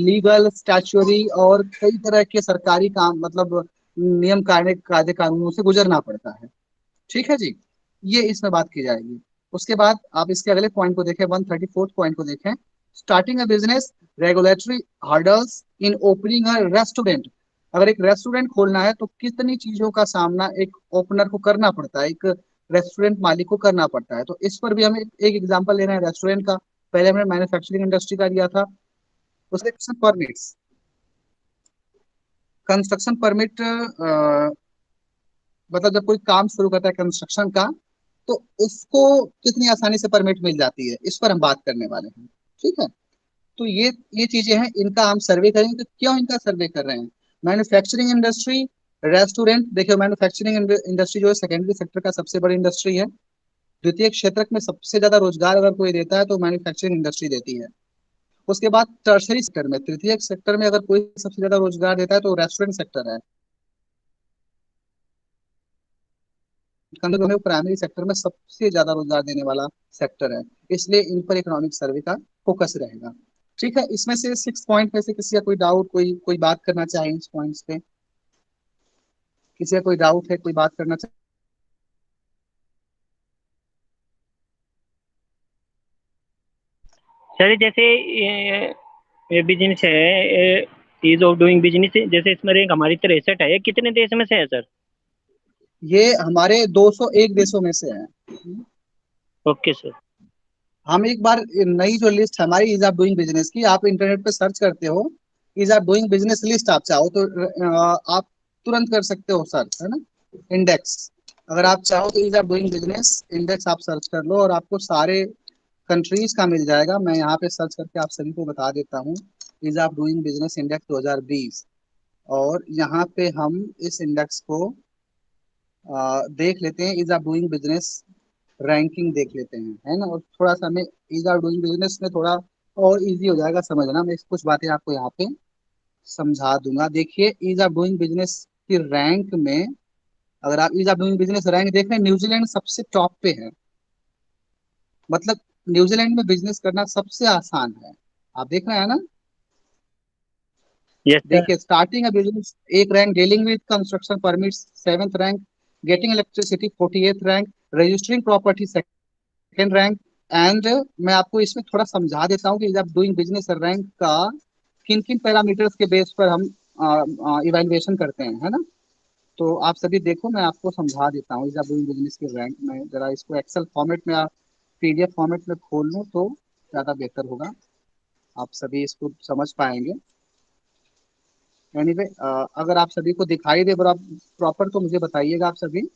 लीगल स्टैच्यूरी और कई तरह के सरकारी काम, मतलब नियम कायदे कानूनों से गुजरना पड़ता है। ठीक है जी, ये इसमें बात की जाएगी। उसके बाद आप इसके अगले पॉइंट को देखें, 134th पॉइंट को देखें, starting a business regulatory hurdles in opening a restaurant. अगर एक रेस्टोरेंट खोलना है तो कितनी चीजों का सामना एक ओपनर को करना पड़ता है, एक रेस्टोरेंट मालिक को करना पड़ता है। तो इस पर भी हम एक एग्जांपल ले रहे हैं रेस्टोरेंट का। पहले हमने मैन्युफैक्चरिंग इंडस्ट्री का लिया था। उसके परमिट्स, कंस्ट्रक्शन परमिट, मतलब जब कोई काम शुरू करता है कंस्ट्रक्शन का तो उसको कितनी आसानी से परमिट मिल जाती है, इस पर हम बात करने वाले हैं। ठीक है, तो ये चीजें हैं, इनका हम सर्वे करेंगे। तो क्यों इनका सर्वे कर रहे हैं। मैन्युफैक्चरिंग इंडस्ट्री, रेस्टोरेंट, देखियो मैन्युफैक्चरिंग इंडस्ट्री जो है सेकेंडरी सेक्टर का सबसे बड़ी इंडस्ट्री है। द्वितीय क्षेत्र में सबसे ज्यादा रोजगार अगर कोई देता है तो मैन्युफैक्चरिंग इंडस्ट्री देती है। उसके बाद टर्शरी सेक्टर में, तृतीय सेक्टर में अगर कोई सबसे ज्यादा रोजगार देता है तो रेस्टोरेंट सेक्टर है। प्राइमरी सेक्टर में सबसे ज्यादा रोजगार देने वाला सेक्टर है, इसलिए इन पर इकोनॉमिक सर्वे का फोकस रहेगा। ठीक है, इसमें से 6 पॉइंट में से किसी का कोई डाउट, कोई कोई बात करना चाहे इस पॉइंट्स पे, किसी का कोई डाउट है, कोई बात करना चाहे। सर जैसे ये बिजनेस है, ईज ऑफ डूइंग बिजनेस, जैसे इसमें रैंक हमारी 63 है, ये कितने देश में से है सर। ये हमारे 201 देशों में से है। Okay sir. हम एक बार नई जो लिस्ट है हमारी इज ऑफ डूइंग बिजनेस की, आप इंटरनेट पे सर्च करते हो is of doing business list, आप चाहो तो आप तुरंत कर सकते हो सर्च, है ना, इंडेक्स। अगर आप चाहो तो is of doing business index आप सर्च कर लो और आपको सारे कंट्रीज का मिल जाएगा। मैं यहाँ पे सर्च करके आप सभी को बता देता हूँ, is of doing business index 2020। और यहाँ पे हम इस इंडेक्स को देख लेते हैं, is of doing business ranking देख लेते हैं, है ना। और थोड़ा सा हमें इज ऑफ डूइंग बिजनेस में थोड़ा और इजी हो जाएगा समझना। मैं कुछ बातें आपको यहाँ पे समझा दूंगा। देखिए, इज ऑफ डूइंग बिजनेस की रैंक में अगर आप ease of doing business rank देख रहे हैं, न्यूजीलैंड सबसे टॉप पे है। मतलब न्यूजीलैंड में बिजनेस करना सबसे आसान है। आप देख रहे हैं ना। Yes sir. देखिए, स्टार्टिंग अ बिजनेस एक rank, dealing with construction permits 7th rank, getting electricity 48th rank, registering property 2nd rank. And मैं आपको इसमें थोड़ा समझा देता हूँ कि जब डूइंग बिजनेस रैंक का किन किन पैरामीटर्स के बेस पर हम इवैल्यूएशन करते हैं, है ना। तो आप सभी देखो, मैं आपको समझा देता हूँ जब डूइंग बिजनेस के रैंक में। जरा इसको एक्सेल फॉर्मेट में, आप पीडीएफ फॉर्मेट में खोल लो तो ज़्यादा बेहतर होगा, आप सभी इसको समझ पाएंगे। एनीवे, अगर आप सभी को दिखाई दे प्रॉपर तो मुझे बताइएगा आप सभी।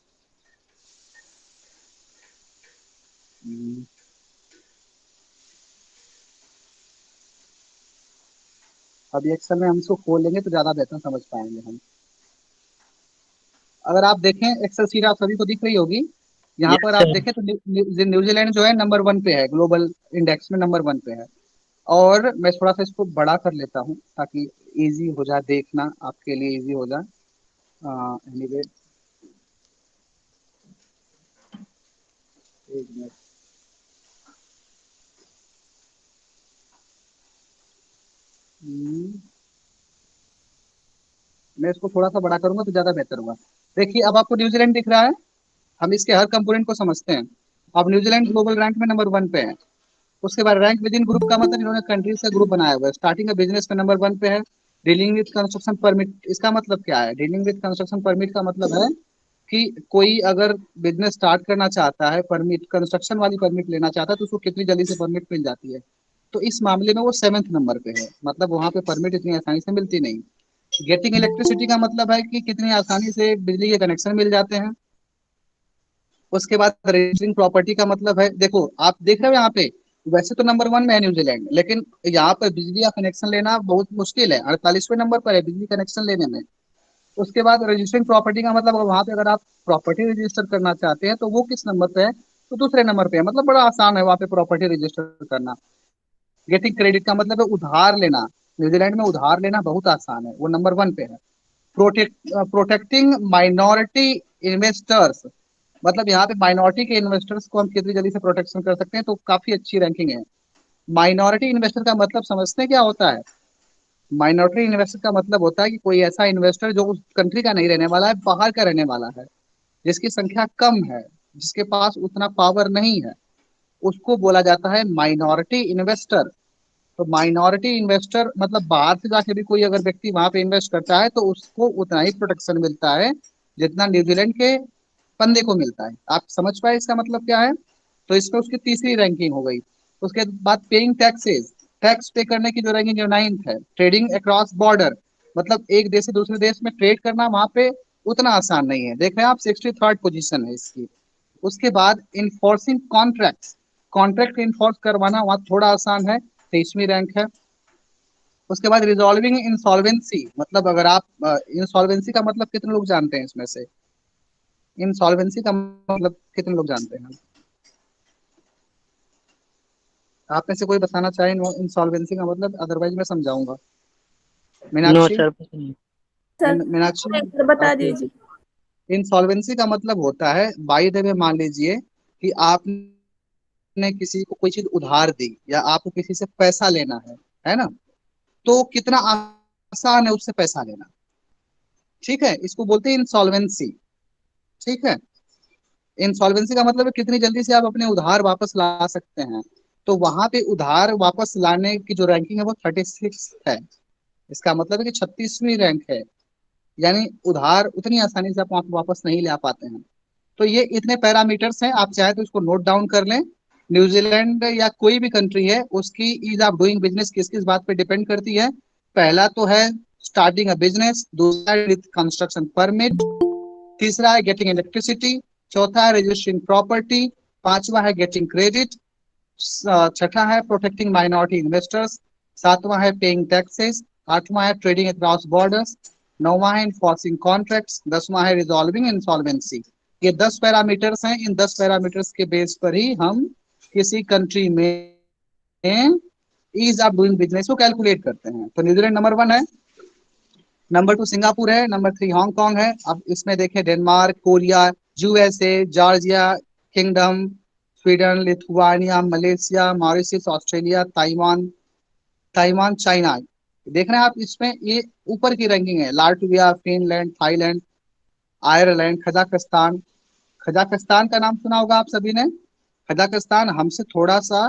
हम्म, अभी एक्सेल में हम इसको खोलेंगे तो ज़्यादा बेहतर समझ पाएंगे हम। अगर आप देखें एक्सेल शीट आप सभी को दिख रही होगी। यहाँ यस पर आप सर। देखें तो न्यूजीलैंड जो है नंबर 1 पे है, ग्लोबल इंडेक्स में नंबर 1 पे है। और मैं थोड़ा सा इसको बड़ा कर लेता हूँ ताकि इजी हो जाए, देखना आपके लिए इजी हो जाए। एनीवे, एक मिनट। हम्म, मैं इसको थोड़ा सा बड़ा करूंगा तो ज्यादा बेहतर होगा। देखिए, अब आपको न्यूजीलैंड दिख रहा है। हम इसके हर कंपोनेंट को समझते हैं। अब न्यूजीलैंड ग्लोबल रैंक में नंबर 1 पे है। उसके बाद रैंक विद इन ग्रुप का मतलब इन्होंने कंट्रीज का ग्रुप बनाया हुआ है। स्टार्टिंग का बिजनेस में नंबर 1 पे है। डीलिंग विद कंस्ट्रक्शन परमिट, इसका मतलब क्या है? डीलिंग विद कंस्ट्रक्शन परमिट का मतलब है कि कोई अगर बिजनेस स्टार्ट करना चाहता है, परमिट कंस्ट्रक्शन वाली परमिट लेना चाहता है, तो उसको कितनी जल्दी से परमिट मिल जाती है। तो इस मामले में वो 7th नंबर पे है। मतलब वहां पे परमिट इतनी आसानी से मिलती नहीं। गेटिंग इलेक्ट्रिसिटी का मतलब है कि कितनी आसानी से बिजली के कनेक्शन मिल जाते हैं। उसके बाद रजिस्टरिंग प्रॉपर्टी का मतलब है, देखो आप देख रहे हो यहाँ पे, वैसे तो नंबर 1 में है न्यूजीलैंड, लेकिन यहाँ पर बिजली का कनेक्शन लेना बहुत मुश्किल है। 48वें नंबर पर है बिजली कनेक्शन लेने में। उसके बाद रजिस्टरिंग प्रॉपर्टी का मतलब वहां पे अगर आप प्रॉपर्टी रजिस्टर करना चाहते हैं तो वो किस नंबर पे है? तो दूसरे नंबर पे है। मतलब बड़ा आसान है वहाँ पे प्रॉपर्टी रजिस्टर करना। गेटिंग क्रेडिट का मतलब है उधार लेना। न्यूजीलैंड में उधार लेना बहुत आसान है, वो नंबर 1 पे है। प्रोटेक्टिंग माइनॉरिटी इन्वेस्टर्स, मतलब यहाँ पे माइनॉरिटी के इन्वेस्टर्स को हम कितनी जल्दी से प्रोटेक्शन कर सकते हैं, तो काफी अच्छी रैंकिंग है। माइनॉरिटी इन्वेस्टर का मतलब समझते हैं क्या होता है? माइनॉरिटी इन्वेस्टर का मतलब होता है कि कोई ऐसा इन्वेस्टर जो उस कंट्री का नहीं रहने वाला है, बाहर का रहने वाला है, जिसकी संख्या कम है, जिसके पास उतना पावर नहीं है, उसको बोला जाता है माइनॉरिटी इन्वेस्टर। तो माइनॉरिटी इन्वेस्टर मतलब बाहर से जाके भी कोई अगर व्यक्ति वहां पे इन्वेस्ट करता है तो उसको उतना ही प्रोटेक्शन मिलता है जितना न्यूजीलैंड के बंदे को मिलता है। आप समझ पाए इसका मतलब क्या है? तो इसमें उसकी तीसरी रैंकिंग हो गई। उसके बाद पेइंग टैक्सेस, टैक्स पे करने की जो रैंकिंग है 9th है। ट्रेडिंग अक्रॉस बॉर्डर, मतलब एक देश से दूसरे देश में ट्रेड करना वहां पे उतना आसान नहीं है। देख रहे हैं आप, 63rd पोजीशन है इसकी। उसके बाद इन्फोर्सिंग कॉन्ट्रैक्ट, कॉन्ट्रैक्ट इन्फोर्स करवाना वहाँ थोड़ा आसान है, 23वीं रैंक है। उसके बाद रिजॉल्विंग इंसॉल्वेंसी, मतलब अगर आप इंसॉल्वेंसी का मतलब कितने लोग जानते हैं इसमें से? इंसॉल्वेंसी का मतलब कितने लोग जानते हैं? आप में से कोई बताना चाहे इंसॉल्वेंसी का मतलब, अदरवाइज मैं समझाऊंगा। No Meenakshi, sir. Sir Meenakshi, एक बार बता आप दीजिए। इंसॉल्वेंसी का मतलब होता है, बाई द वे मान लीजिए कि आपने किसी को कोई चीज उधार दी या आपको किसी से पैसा लेना है ना। तो कितना आसान है उससे पैसा लेना। ठीक है, इसको बोलते हैं इंसॉल्वेंसी। ठीक है, इंसॉल्वेंसी का मतलब है कितनी जल्दी से आप अपने उधार वापस ला सकते हैं। तो वहां पे उधार वापस लाने की जो रैंकिंग है वो 36 है। इसका मतलब है कि 36वीं रैंक है। यानी उधार उतनी आसानी से आप वहां पे वापस नहीं ले आ पाते हैं। तो ये इतने पैरामीटर्स हैं, आप चाहे तो इसको नोट डाउन कर लें। न्यूजीलैंड या कोई भी कंट्री है उसकी ईज ऑफ डूइंग बिजनेस किस किस बात पे डिपेंड करती है? पहला तो है स्टार्टिंग अ बिजनेस, दूसरा है विद कंस्ट्रक्शन परमिट, तीसरा है गेटिंग इलेक्ट्रिसिटी, चौथा है रजिस्टरिंग प्रॉपर्टी, पांचवा है गेटिंग क्रेडिट, छठा है प्रोटेक्टिंग माइनॉरिटी इन्वेस्टर्स, सातवां है पेइंग टैक्सेस, आठवां है ट्रेडिंग अक्रॉस बॉर्डर्स, नौवां है इन्फोर्सिंग कॉन्ट्रैक्ट्स, 10वां है रिजॉल्विंग इंसॉल्वेंसी। ये 10 पैरामीटर्स हैं। इन 10 पैरामीटर्स के बेस पर ही हम किसी कंट्री में ईज ऑफ डूइंग बिजनेस को कैलकुलेट करते हैं। तो न्यूजीलैंड नंबर 1 है। नंबर 2 सिंगापुर है, नंबर 3 हांगकांग है। अब इसमें देखें Denmark, Korea, USA, Georgia kingdom, Sweden, Lithuania, Malaysia, Mauritius, Australia, Taiwan, Taiwan, China. देख रहे हैं आप इसमें ये ऊपर की रैंकिंग है। Latvia, Finland, Thailand, Ireland, Kazakhstan. Kazakhstan का नाम सुना होगा आप सभी ने। कजाकिस्तान हमसे थोड़ा सा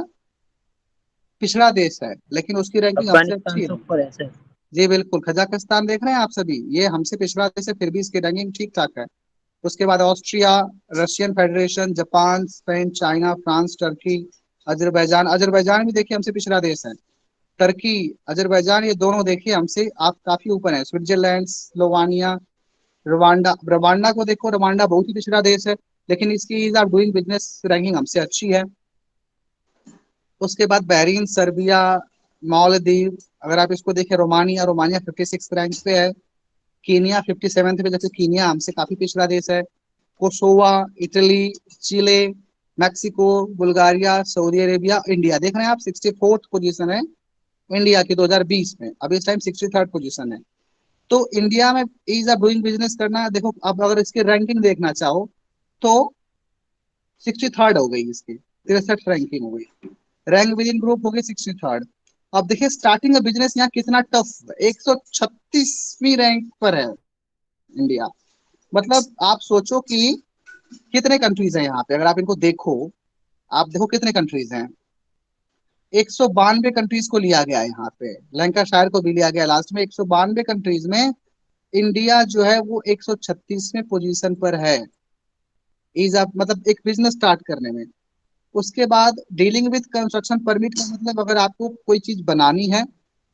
पिछड़ा देश है, लेकिन उसकी रैंकिंग हमसे अफगानिस्तान अच्छी से है। ऊपर है सर। जी बिल्कुल, कजाकिस्तान देख रहे हैं आप सभी, ये हमसे पिछड़ा देश है, फिर भी इसकी रैंकिंग ठीक ठाक है। उसके बाद Austria, Russian federation, Japan, Spain, China, France, Turkey, Azerbaijan. Azerbaijan भी देखिए हमसे पिछड़ा देश है। टर्की, अजरबैजान, ये दोनों देखिए हमसे आप काफी ऊपर है। Switzerland, Slovenia, Rwanda. रवांडा को देखो, रवांडा बहुत ही पिछड़ा देश है, लेकिन इसकी ease of doing business ranking हमसे अच्छी है। उसके बाद बहरीन, सर्बिया, मालदीव। अगर आप इसको देखें, रोमानिया, रोमानिया 56 रैंक पे है। कीनिया 57 पे, जैसे कीनिया हमसे काफी पिछड़ा देश है। Kosovo, Italy, Chile, Mexico, Bulgaria, Saudi Arabia, India. देख रहे हैं आप 64th पोजीशन है इंडिया की 2020 में। अभी इस टाइम 63rd पोजीशन है। तो इंडिया में ईज ऑफ डूइंग बिजनेस करना, देखो अब अगर इसकी रैंकिंग देखना चाहो तो 63rd हो गई इसकी, 63 रैंकिंग हो गई। रैंक विद इन ग्रुप हो गई 63rd। अब देखिए स्टार्टिंग का बिजनेस यहाँ कितना टफ, 136वीं रैंक पर है इंडिया। मतलब आप सोचो कि कितने कंट्रीज हैं यहाँ पे, अगर आप इनको देखो, आप देखो कितने कंट्रीज हैं। 192 कंट्रीज को लिया गया है यहाँ पे, लंकाशायर को भी लिया गया लास्ट में। 192 कंट्रीज में इंडिया जो है वो 136वें पोजीशन पर है। इज आप मतलब एक बिजनेस स्टार्ट करने में। उसके बाद डीलिंग विद कंस्ट्रक्शन परमिट का मतलब अगर आपको कोई चीज बनानी है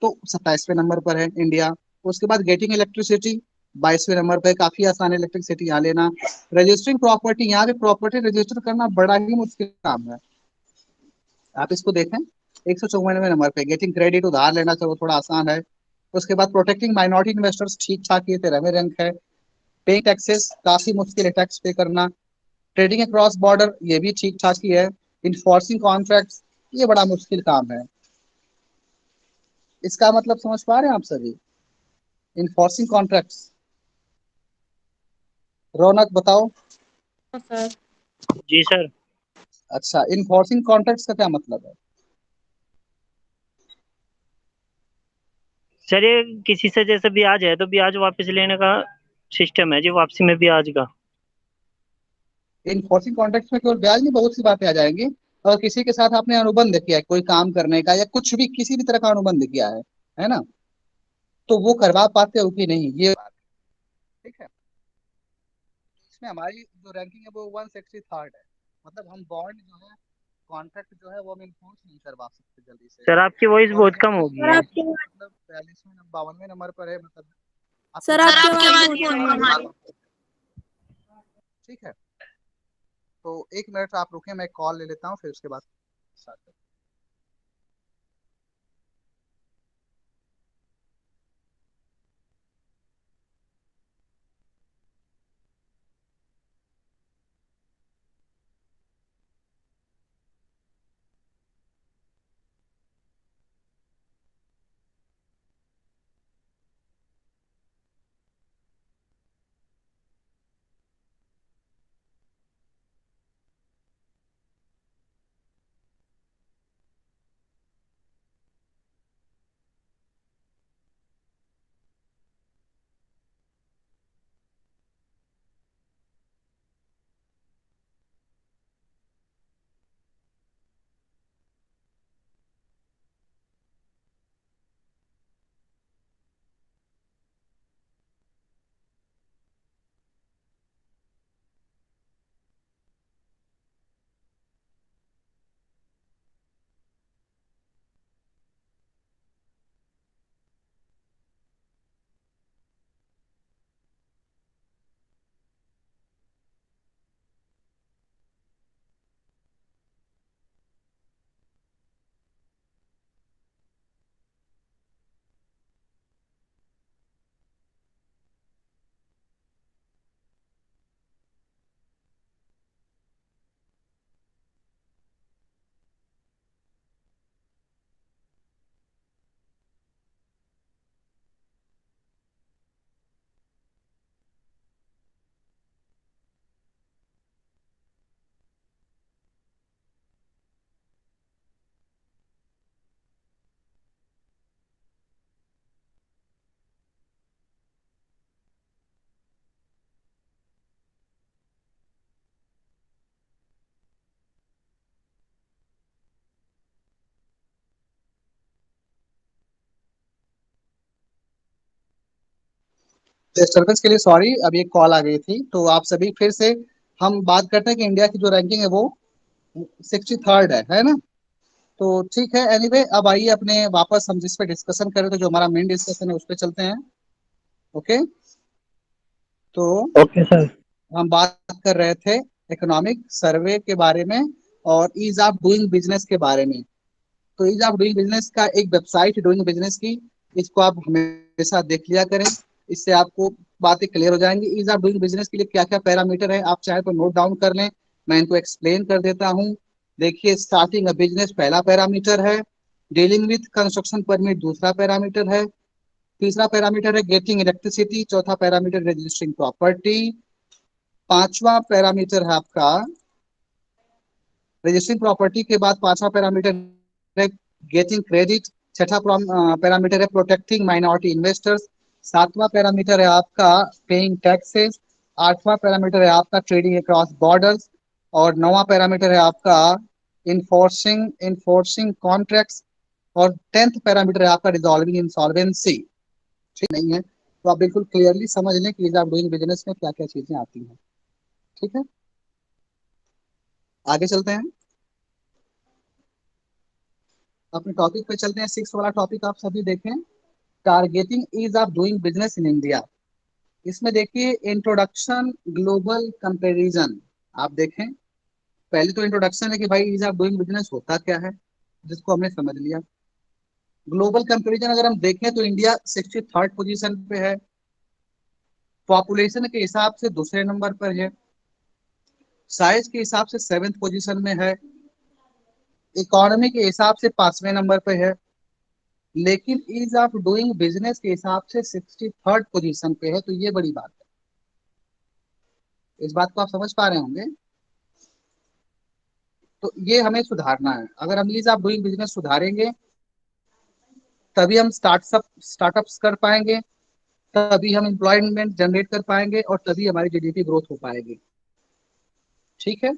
तो 27वें नंबर पर है इंडिया। उसके बाद गेटिंग इलेक्ट्रिसिटी 22वें नंबर पर, काफी आसान है इलेक्ट्रिसिटी यहाँ लेना। रजिस्टरिंग प्रॉपर्टी, यहाँ पे प्रॉपर्टी रजिस्टर करना बड़ा ही मुश्किल काम है। आप इसको देखें, 154वें नंबर पे। गेटिंग क्रेडिट, उधार लेना चाहिए, थोड़ा आसान है। उसके बाद प्रोटेक्टिंग माइनॉरिटी इन्वेस्टर्स, ठीक ठाक, ये 13वें रैंक है। पेइंग टैक्सेस, काफी मुश्किल है टैक्स पे करना। ट्रेडिंग अक्रॉस बॉर्डर, ये भी ठीक ठाक ही है। इन्फोर्सिंग कॉन्ट्रैक्ट्स, ये बड़ा मुश्किल काम है। इसका मतलब समझ पा रहे हैं आप सभी, इन्फोर्सिंग कॉन्ट्रैक्ट्स। रौनक बताओ। हाँ सर। जी सर। अच्छा, इन्फोर्सिंग कॉन्ट्रैक्ट्स का क्या मतलब है? सर ये किसी से जैसे ब्याज है तो ब्याज वापस लेने का सिस्टम है जी, वापसी में ब्याज का। इन्फोर्सिंग कॉन्ट्रैक्ट्स में केवल ब्याज नहीं, बहुत सी बातें आ जाएंगी। अगर किसी के साथ आपने अनुबंध किया है कोई काम करने का, या कुछ भी किसी भी तरह का अनुबंध किया है ना, तो वो करवा पाते हो कि नहीं, ये बात है। ठीक है, इसमें हमारी जो रैंकिंग है वो 163rd है। मतलब हम बॉन्ड जो है, कॉन्ट्रैक्ट जो है, वो हम इन्फोर्स नहीं करवा सकते जल्दी से। सर आपकी वॉइस और बहुत जो कम हो हमारी गई सर है। आपकी मतलब 42वें 52वें नंबर पर है, मतलब आप सर इसको आपकी देख आवाज सकते बहुत कम आ रही है। हैं। ठीक है, तो 1 मिनट आप रुके, मैं कॉल ले लेता हूँ, फिर उसके बाद start करते हैं। डिस्टर्बेंस के लिए सॉरी, अभी एक कॉल आ गई थी। तो आप सभी फिर से हम बात करते हैं कि इंडिया की जो रैंकिंग है वो 63rd है ना। तो ठीक है, एनीवे अब आइए अपने वापस हम जिस पे डिस्कशन कर रहे थे, जो हमारा मेन डिस्कशन है उस पे चलते हैं। ओके, तो ओके सर। हम बात कर रहे थे इकोनॉमिक सर्वे के बारे में और ईज ऑफ डूइंग बिजनेस के बारे में। तो ईज ऑफ डूइंग बिजनेस का एक वेबसाइट है डूइंग बिजनेस की, इसको आप हमेशा देख लिया करें, इससे आपको बातें क्लियर हो जाएंगी। ईज ऑफ डूइंग बिजनेस के लिए क्या क्या पैरामीटर है, आप चाहे तो नोट डाउन कर लें, मैं इनको एक्सप्लेन कर देता हूँ। देखिए, स्टार्टिंग अ बिजनेस पहला पैरामीटर है, डीलिंग विथ कंस्ट्रक्शन परमिट दूसरा पैरामीटर है, तीसरा पैरामीटर है गेटिंग इलेक्ट्रिसिटी, चौथा पैरामीटर रजिस्टरिंग प्रॉपर्टी, पांचवा पैरामीटर है आपका रजिस्टरिंग प्रॉपर्टी के बाद पांचवा पैरामीटर है गेटिंग क्रेडिट, छठा पैरामीटर है प्रोटेक्टिंग माइनॉरिटी इन्वेस्टर्स, सातवां पैरामीटर है आपका पेइंग टैक्सेस, आठवां पैरामीटर है आपका ट्रेडिंग अक्रॉस बॉर्डर्स, और नौवां पैरामीटर है आपका इन्फोर्सिंग इन्फोर्सिंग कॉन्ट्रैक्ट्स, और 10th पैरामीटर है आपका रिजॉल्विंग इंसॉल्वेंसी। ठीक नहीं है, तो आप बिल्कुल क्लियरली समझ लें कि आप डूइंग बिजनेस में क्या क्या चीजें आती हैं। ठीक है, आगे चलते हैं, अपने टॉपिक पे चलते हैं। 6 वाला टॉपिक आप सभी देखें, targeting ease of doing business in India. इसमें देखिए इंट्रोडक्शन ग्लोबल कंपैरिजन, आप देखें पहले तो इंट्रोडक्शन है कि भाई ईज ऑफ डूइंग बिजनेस होता क्या है, जिसको हमने समझ लिया। ग्लोबल कंपैरिजन अगर हम देखें तो इंडिया 63rd पोजीशन पे है, पॉपुलेशन के हिसाब से दूसरे नंबर पर है, साइज के हिसाब से 7th पोजीशन में है, इकोनॉमी के हिसाब से 5वें नंबर पे है, लेकिन ईज ऑफ डूइंग बिजनेस के हिसाब से 63rd पोजीशन पे है। तो ये बड़ी बात है, इस बात को आप समझ पा रहे होंगे। तो ये हमें सुधारना है, अगर हम ईज ऑफ डूइंग बिजनेस सुधारेंगे तभी हम स्टार्टअप्स कर पाएंगे, तभी हम एम्प्लॉयमेंट जनरेट कर पाएंगे, और तभी हमारी जीडीपी ग्रोथ हो पाएगी। ठीक है,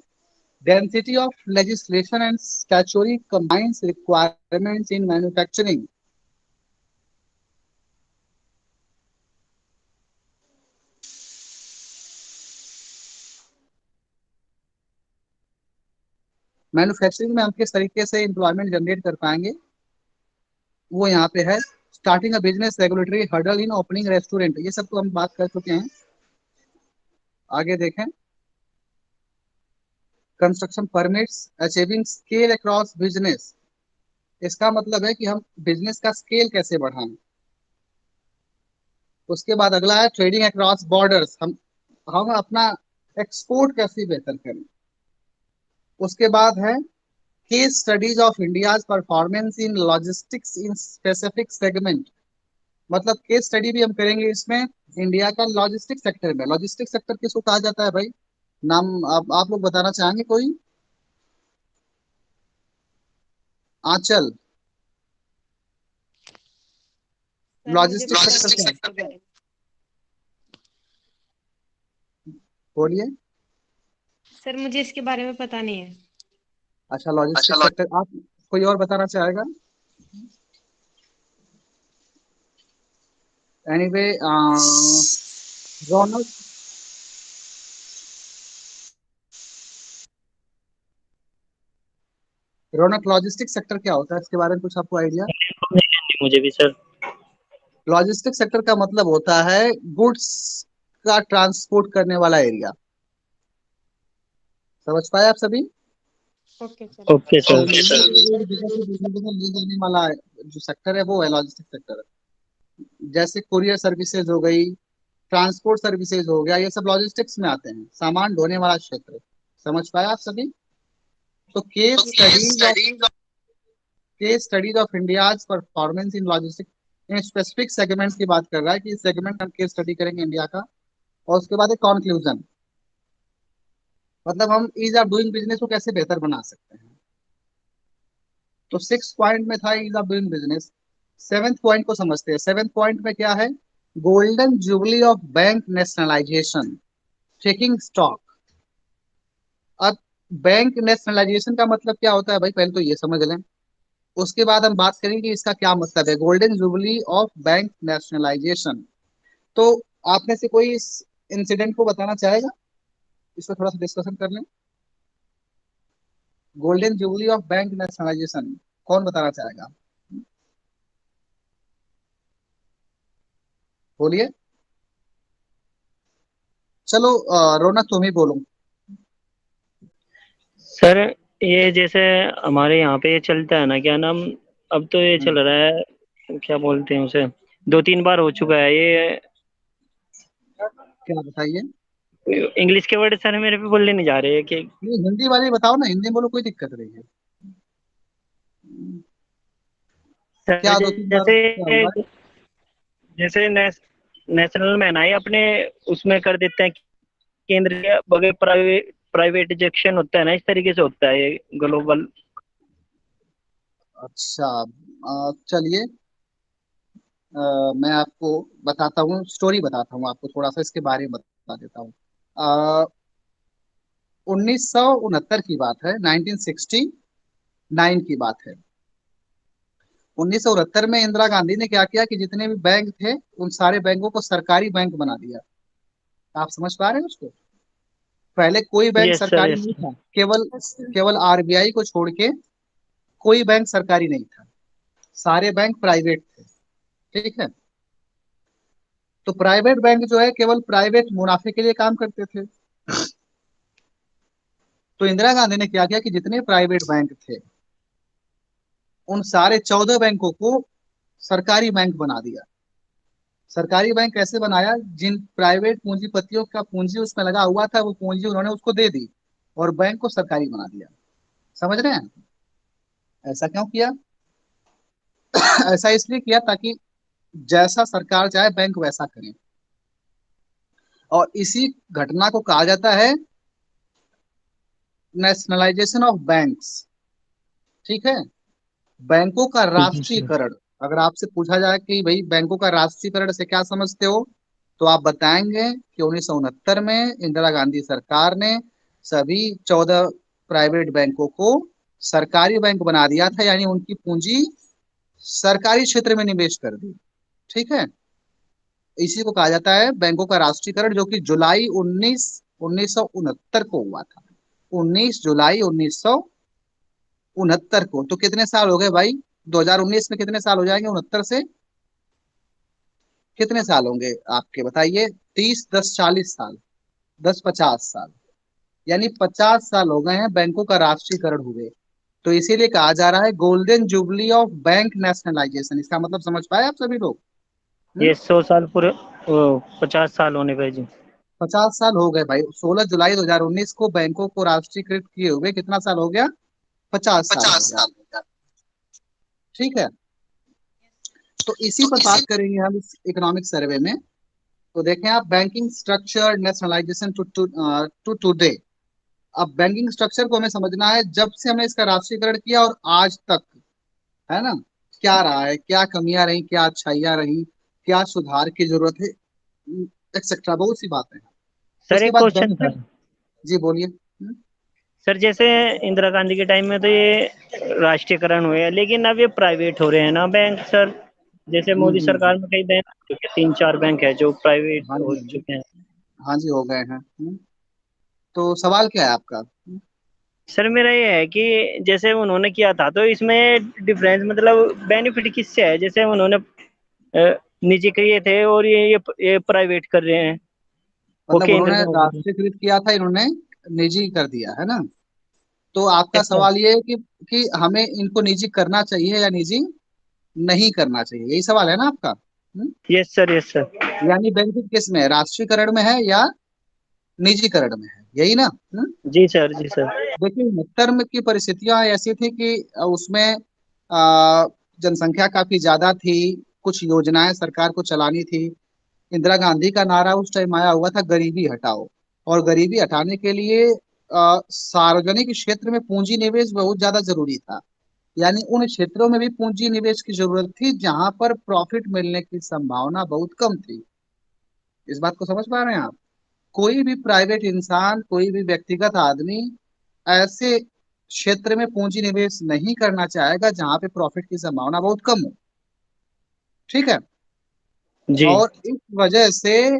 density of legislation and statutory combines requirements in manufacturing. Manufacturing में हम किस तरीके से एम्प्लॉयमेंट जनरेट कर पाएंगे, वो यहाँ पे है। Starting a business, regulatory hurdle in opening restaurant, ये सब तो हम बात कर चुके हैं। आगे देखें, construction permits achieving scale across business, इसका मतलब है कि हम बिजनेस का स्केल कैसे बढ़ाएं। उसके बाद अगला है ट्रेडिंग अक्रॉस बॉर्डर्स, हम अपना एक्सपोर्ट कैसे बेहतर करें। उसके बाद है case studies of India's performance in logistics in specific segment, मतलब केस स्टडी भी हम करेंगे इसमें इंडिया का लॉजिस्टिक सेक्टर में। लॉजिस्टिक सेक्टर किसको कहा जाता है भाई, नाम आप लोग बताना चाहेंगे कोई? आंचल, सर मुझे लॉजिस्टिक पता सेक्टर नहीं क्या है है, इसके बारे में। बोलिए। सर मुझे इसके बारे में पता नहीं है। अच्छा, लॉजिस्टिक सेक्टर, आप कोई और बताना चाहेगा? एनीवे, रौनक, रौनक लॉजिस्टिक सेक्टर क्या होता है, इसके बारे में कुछ आपको आइडिया? नहीं मुझे भी सर। लॉजिस्टिक सेक्टर का मतलब होता है गुड्स का ट्रांसपोर्ट करने वाला एरिया। समझ पाए आप सभी? Okay sir. ओके तो सर। जगह से दूसरी जगह ले जाने वाला जो सेक्टर है वो है लॉजिस्टिक सेक्टर। जैसे कुरियर सर्विसेज हो गई, ट्रांसपोर्ट सर्विसेज हो गया, ये सब लॉजिस्टिक्स में आते हैं, सामान ढोने वाला क्षेत्र। समझ पाए आप सभी? तो case studies of India's performance in logistic in specific segments की बात कर रहा है कि इस सेगमेंट में हम केस स्टडी करेंगे इंडिया का। और उसके बाद एक कॉन्क्लूजन, मतलब हम ईज ऑफ डूइंग बिजनेस को कैसे बेहतर बना सकते हैं। तो 6 पॉइंट में था ease of doing business. 7th point को समझते हैं। 7th पॉइंट में क्या है, golden jubilee of bank nationalisation, taking stock. अब बैंक नेशनलाइजेशन का मतलब क्या होता है भाई, पहले तो ये समझ लें, उसके बाद हम बात करेंगे कि इसका क्या मतलब है golden jubilee of bank nationalisation. तो आप में से कोई इस इंसिडेंट को बताना चाहेगा? इस पर थोड़ा सा डिस्कशन कर लें। Golden jubilee of bank nationalisation कौन बताना चाहेगा? बोलिए। चलो रौनक तुम ही बोलो। सर ये जैसे हमारे यहाँ पे ये चलता है ना, क्या नाम, अब तो ये चल हम्म, रहा है, क्या बोलते हैं उसे, 2-3 बार हो चुका है ये। क्या बताइए? इंग्लिश के वर्ड सर मेरे पे बोलने नहीं जा रहे हैं कि नहीं, हिंदी वाले बताओ ना, हिंदी में बोलो, कोई दिक्कत नहीं है। सर क्या 2-3 बार क्या हुआ है? जैसे जैसे नेशनल में ना ये अपने उसमें कर देते हैं, केंद्र के बगैर प्राइवेटाइजेशन होता है ना, इस तरीके से होता है ये ग्लोबल। अच्छा, चलिए, मैं आपको बताता हूँ, स्टोरी बताता हूँ आपको, थोड़ा सा इसके बारे में बता देता हूँ। 1969 की बात है, 1969 की बात है। 1969 में इंदिरा गांधी ने क्या किया कि जितने भी बैंक थे उन सारे बैंकों को सरकारी बैंक बना दिया। आप समझ पा रहे हैं उसको? पहले कोई बैंक यस सर, सरकारी यस नहीं सर। था, केवल केवल आरबीआई को छोड़ के कोई बैंक सरकारी नहीं था, सारे बैंक प्राइवेट थे। ठीक है? तो प्राइवेट बैंक जो है केवल प्राइवेट मुनाफे के लिए काम करते थे। तो इंदिरा गांधी ने क्या किया कि जितने प्राइवेट बैंक थे उन सारे 14 बैंकों को सरकारी बैंक बना दिया। सरकारी बैंक कैसे बनाया? जिन प्राइवेट पूंजीपतियों का पूंजी उसमें लगा हुआ था वो पूंजी उन्होंने उसको दे दी और बैंक को सरकारी बना दिया। समझ रहे हैं? ऐसा क्यों किया? ऐसा इसलिए किया ताकि जैसा सरकार चाहे बैंक वैसा करे। और इसी घटना को कहा जाता है नेशनलाइजेशन ऑफ बैंक्स। ठीक है? बैंकों का जी सर। राष्ट्रीयकरण। अगर आपसे पूछा जाए कि भाई बैंकों का राष्ट्रीयकरण से क्या समझते हो, तो आप बताएंगे कि 1969 में इंदिरा गांधी सरकार ने सभी 14 प्राइवेट बैंकों को सरकारी बैंक बना दिया था, यानी उनकी पूंजी सरकारी क्षेत्र में निवेश कर दी। ठीक है? इसी को कहा जाता है बैंकों का राष्ट्रीयकरण, जो कि जुलाई 1969 को हुआ था। 19 जुलाई 1969 को। तो कितने साल हो गए भाई? 2019 में कितने साल हो जाएंगे 69 से? कितने साल होंगे आपके बताइए? 30, 10, 40 साल, 10, 50 साल, यानी 50 साल हो गए हैं बैंकों का राष्ट्रीयकरण हुए। तो इसीलिए कहा जा रहा है golden jubilee of bank nationalisation. इसका मतलब समझ पाए आप सभी लोग? ये 100 साल पूरे, 50 साल होने पे जी। 50 साल हो गए भाई। 16 जुलाई 2019 को बैंकों को राष्ट्रीयकृत किए हुए कितना साल हो गया? 50 साल हो 50 गया। साल ठीक है? तो इसी तो पर इसी बात करेंगे हम इस इकोनॉमिक सर्वे में। तो देखें आप, banking structure nationalisation to to today. अब बैंकिंग स्ट्रक्चर को हमें समझना है, जब से हमने इसका राष्ट्रीयकरण किया और आज तक, है ना, क्या रहा है, क्या कमियां रही, क्या अच्छाइयां रही, क्या सुधार की जरूरत है, एक्सेट्रा, बहुत सी बातें हैं। सर उसके एक बाद क्वेश्चन था। बेनिफिट। जी बोलिए। सर जैसे इंदिरा गांधी के टाइम में तो ये राष्ट्रीयकरण हुए, लेकिन अब ये प्राइवेट हो रहे हैं ना बैंक सर। जैसे मोदी सरकार में कई बैंक, 3-4 बैंक है जो प्राइवेट हाँ हो जी, हाँ जी, चुके हैं। हाँ जी, हो गए हैं। तो सवाल क्या है आपका? सर मेरा ये है कि जैसे उन्होंने किया था तो इसमें डिफरेंस मतलब बेनिफिट किससे है, जैसे उन्होंने निजी किए थे और ये प्राइवेट कर रहे हैं, वो मतलब केंद्र उन्होंने में हो गए थे। राष्ट्रीयकृत किया था, इन्होंने निजी कर दिया है ना? तो आपका यस सर। सवाल ये है कि हमें इनको निजी करना चाहिए या निजी नहीं करना चाहिए, यही सवाल है ना आपका? Yes sir, yes sir. यानी बेनिफिट किस में है, राष्ट्रीयकरण में है या निजीकरण में है, यही ना? जी सर, जी सर। देखिए, 69 में की परिस्थितियां ऐसी थी कि उसमें अ, जनसंख्या काफी ज्यादा थी, कुछ योजनाएं सरकार को चलानी थी। इंदिरा गांधी का नारा उस टाइम आया हुआ था, गरीबी हटाओ। और गरीबी हटाने के लिए सार्वजनिक क्षेत्र में पूंजी निवेश बहुत ज्यादा जरूरी था। यानी उन क्षेत्रों में भी पूंजी निवेश की जरूरत थी जहां पर प्रॉफिट मिलने की संभावना बहुत कम थी। इस बात को समझ पा रहे हैं आप? कोई भी प्राइवेट इंसान, कोई भी व्यक्तिगत आदमी ऐसे क्षेत्र में पूंजी निवेश नहीं करना चाहेगा जहां पे प्रॉफिट की संभावना बहुत कम हो। ठीक है? जी। और इस वजह से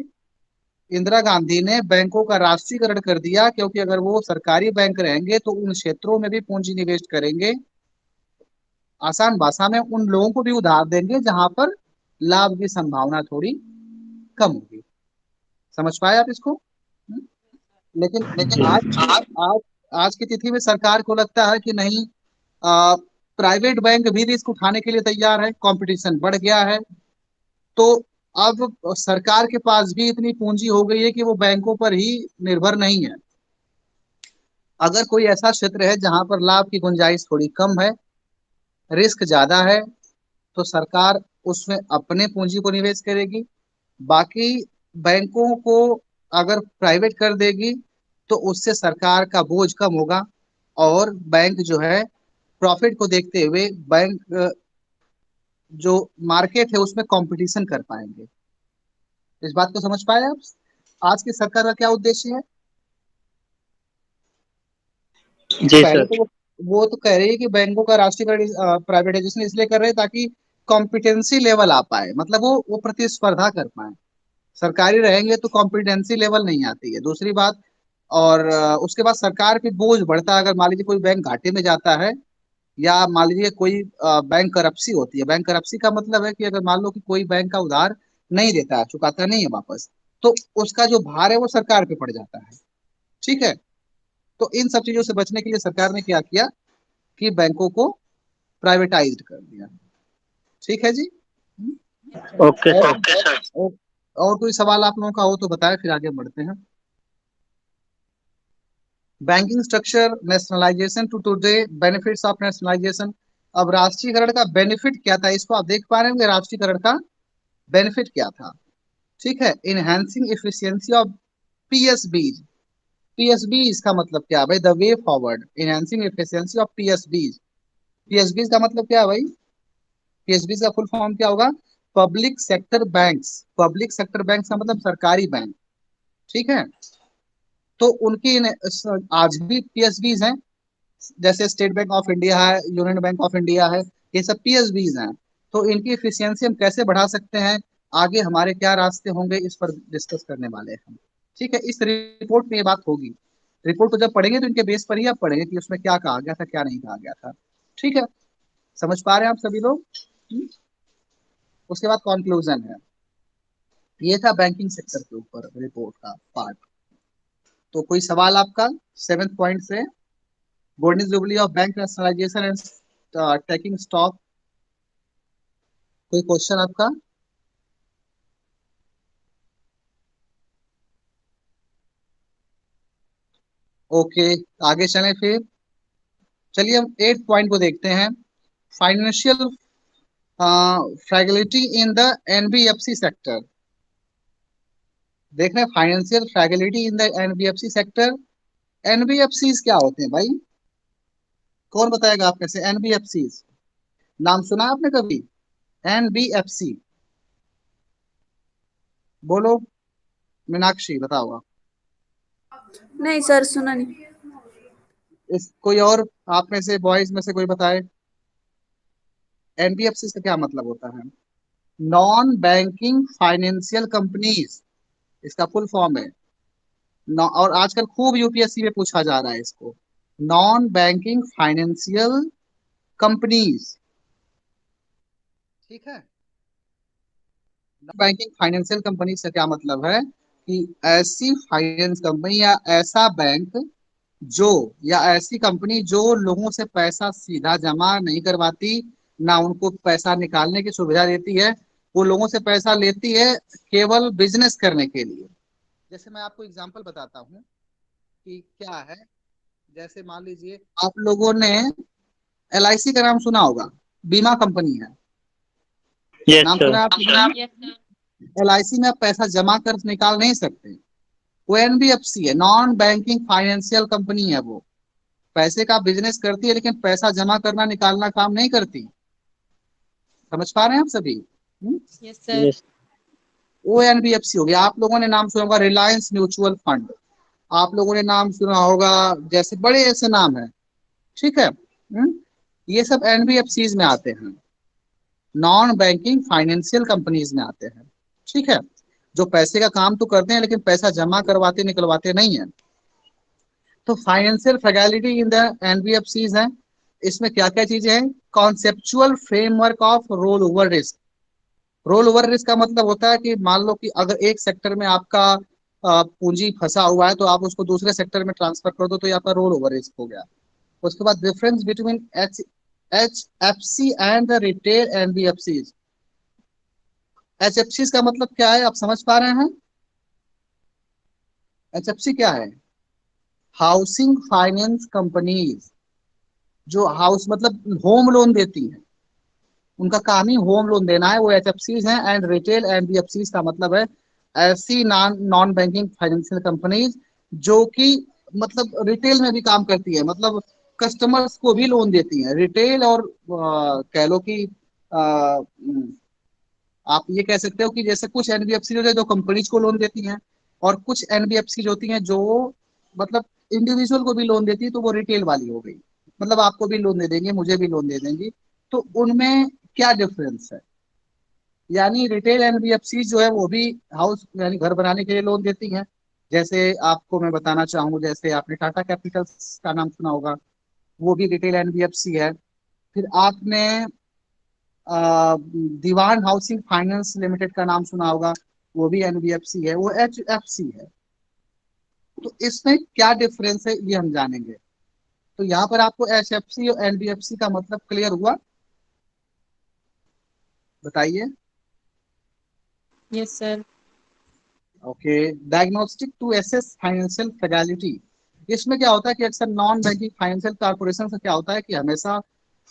इंदिरा गांधी ने बैंकों का राष्ट्रीयकरण कर दिया, क्योंकि अगर वो सरकारी बैंक रहेंगे तो उन क्षेत्रों में भी पूंजी निवेश करेंगे। आसान भाषा में उन लोगों को भी उधार देंगे जहां पर लाभ की संभावना थोड़ी कम होगी। समझ पाए आप इसको? लेकिन जी आज आज आज की तिथि में सरकार को लगता है कि नहीं, प्राइवेट बैंक भी रिस्क उठाने के लिए तैयार है, कंपटीशन बढ़ गया है। तो अब सरकार के पास भी इतनी पूंजी हो गई है कि वो बैंकों पर ही निर्भर नहीं है। अगर कोई ऐसा क्षेत्र है जहां पर लाभ की गुंजाइश थोड़ी कम है, रिस्क ज्यादा है, तो सरकार उसमें अपने पूंजी को निवेश करेगी। बाकी बैंकों को अगर प्राइवेट कर देगी तो उससे सरकार का बोझ कम होगा, और बैंक जो है प्रॉफिट को देखते हुए बैंक जो मार्केट है उसमें कंपटीशन कर पाएंगे। इस बात को समझ पाए आप? आज की सरकार का क्या उद्देश्य है? जी पहले सर। तो वो तो कह रही है कि बैंकों का राष्ट्रीयकरण प्राइवेटाइजेशन इसलिए कर रहे हैं ताकि कॉम्पिटेंसी लेवल आ पाए, मतलब वो प्रतिस्पर्धा कर पाए। सरकारी रहेंगे तो कॉम्पिटेंसी लेवल नहीं आती है, दूसरी बात। और उसके बाद सरकार पे बोझ बढ़ता है। अगर मान लीजिए कोई बैंक घाटे में जाता है, या मान लीजिए कोई बैंक करप्सी होती है। बैंक करप्सी का मतलब है कि अगर मान लो कि कोई बैंक का उधार नहीं देता है, चुकाता नहीं है वापस, तो उसका जो भार है वो सरकार पे पड़ जाता है। ठीक है? तो इन सब चीजों से बचने के लिए सरकार ने क्या किया कि बैंकों को प्राइवेटाइज्ड कर दिया। ठीक है जी। ओके और सर। और, और कोई सवाल आप लोगों का हो तो बताएं, फिर आगे बढ़ते हैं। Banking structure nationalisation to today, benefits of nationalisation. अब राष्ट्रीयकरण का बेनिफिट क्या था, इसको आप देख पा रहे होंगे। राष्ट्रीयकरण का बेनिफिट क्या था? ठीक है, enhancing efficiency of PSBs. PSBs का मतलब क्या है भाई? The way forward, enhancing efficiency of PSBs. PSBs का मतलब क्या है भाई? पीएसबीज का फुल फॉर्म क्या होगा? Public sector banks. Public sector bank का मतलब सरकारी बैंक। ठीक है? तो उनकी आज भी पीएसबीज हैं, जैसे स्टेट बैंक ऑफ इंडिया है, यूनियन बैंक ऑफ इंडिया है, ये सब पीएसबीज हैं। तो इनकी एफिशिएंसी हम कैसे बढ़ा सकते हैं, आगे हमारे क्या रास्ते होंगे, इस पर डिस्कस करने वाले हैं हम। ठीक है? इस रिपोर्ट में ये बात होगी। रिपोर्ट को जब पढ़ेंगे तो इनके बेस पर ही आप पढ़ेंगे कि उसमें क्या कहा गया था, क्या नहीं कहा गया था। ठीक है? समझ पा रहे हैं आप सभी लोग? उसके बाद कंक्लूजन है। ये था बैंकिंग सेक्टर के ऊपर रिपोर्ट का पार्ट। तो कोई सवाल आपका 7th पॉइंट से? Golden jubilee of bank nationalisation and taking stock, कोई क्वेश्चन आपका? ओके, आगे चलें फिर। चलिए हम 8th पॉइंट को देखते हैं। Financial fragility in the NBFC sector. देख रहे हैं, financial fragility in the NBFC sector. NBFC क्या होते हैं भाई? कौन बताएगा आप कैसे? एनबीएफसी नाम सुना आपने कभी? एनबीएफसी बोलो, मीनाक्षी बताओ आप। नहीं सर, सुना नहीं। इस कोई और आप में से बॉयज में से कोई बताए, एनबीएफसी का क्या मतलब होता है? नॉन बैंकिंग फाइनेंशियल कंपनीज, इसका फुल फॉर्म है। और आजकल खूब यूपीएससी में पूछा जा रहा है इसको। Non banking financial companies. ठीक है? बैंकिंग फाइनेंशियल कंपनी से क्या मतलब है कि ऐसी फाइनेंस कंपनी या ऐसा बैंक जो, या ऐसी कंपनी जो लोगों से पैसा सीधा जमा नहीं करवाती, ना उनको पैसा निकालने की सुविधा देती है, वो लोगों से पैसा लेती है केवल बिजनेस करने के लिए। जैसे मैं आपको एग्जांपल बताता हूँ कि क्या है। जैसे मान लीजिए आप लोगों ने एलआईसी का नाम सुना होगा, बीमा कंपनी है, यस नाम सुना सर। है आपने? एलआईसी में आप पैसा जमा कर निकाल नहीं सकते। वो एनबीएफसी है, नॉन बैंकिंग फाइनेंशियल कंपनी है। वो पैसे का बिजनेस करती है लेकिन पैसा जमा करना निकालना काम नहीं करती। समझ पा रहे हैं आप सभी? Yes sir. यस। वो एनबीएफसी हो गया। आप लोगों ने नाम सुना होगा रिलायंस म्यूचुअल फंड, आप लोगों ने नाम सुना होगा, जैसे बड़े ऐसे नाम है। ठीक है? ये सब एनबीएफसीज में आते हैं, नॉन बैंकिंग फाइनेंशियल कंपनीज में आते हैं। ठीक है? जो पैसे का काम तो करते हैं लेकिन पैसा जमा करवाते निकलवाते नहीं है। तो फाइनेंशियल फ्रेगैलिटी इन द एनबीएफसीज है, इसमें क्या क्या चीजें हैं? Conceptual framework of roll over risk. Roll over risk का मतलब होता है कि मान लो कि अगर एक सेक्टर में आपका पूंजी फंसा हुआ है तो आप उसको दूसरे सेक्टर में ट्रांसफर कर दो तो ये आपका रोल ओवर रिस्क हो गया। उसके बाद difference between H F C and the retail NBFC. HFC का मतलब क्या है, आप समझ पा रहे हैं? एचएफसी क्या है? हाउसिंग फाइनेंस कंपनीज, जो हाउस मतलब होम लोन देती हैं, उनका काम ही होम लोन देना है, वो एचएफसीज हैं। एंड रिटेल एनबीएफसीज का मतलब है ऐसी non non banking financial companies जो कि मतलब रिटेल में भी काम करती है, मतलब कस्टमर्स को भी लोन देती हैं। रिटेल और कह लो कि आप ये कह सकते हो कि जैसे कुछ एनबीएफसी होती है जो कंपनीज को लोन देती हैं, और कुछ एनबीएफसी होती हैं जो मतलब इंडिविजुअल को भी लोन देती है, तो वो रिटेल वाली हो गई। मतलब आपको भी लोन दे देंगे, मुझे भी लोन दे देंगी। तो उनमें क्या डिफरेंस है? यानी रिटेल एनबीएफसी जो है वो भी हाउस यानी घर बनाने के लिए लोन देती हैं। जैसे आपको मैं बताना चाहूँ, जैसे आपने टाटा कैपिटल का नाम सुना होगा, वो भी रिटेल एनबीएफसी है। फिर आपने दीवान हाउसिंग फाइनेंस लिमिटेड का नाम सुना होगा, वो भी एनबीएफसी है, वो एचएफसी है। तो इसमें क्या डिफरेंस है ये हम जानेंगे। तो यहाँ पर आपको एचएफसी और एनबीएफसी का मतलब क्लियर हुआ? बताइए। Yes sir. Okay. Diagnostic to assess financial fragility, इसमें क्या होता है कि अक्सर नॉन बैंकिंग फाइनेंशियल कॉर्पोरेशन से क्या होता है कि हमेशा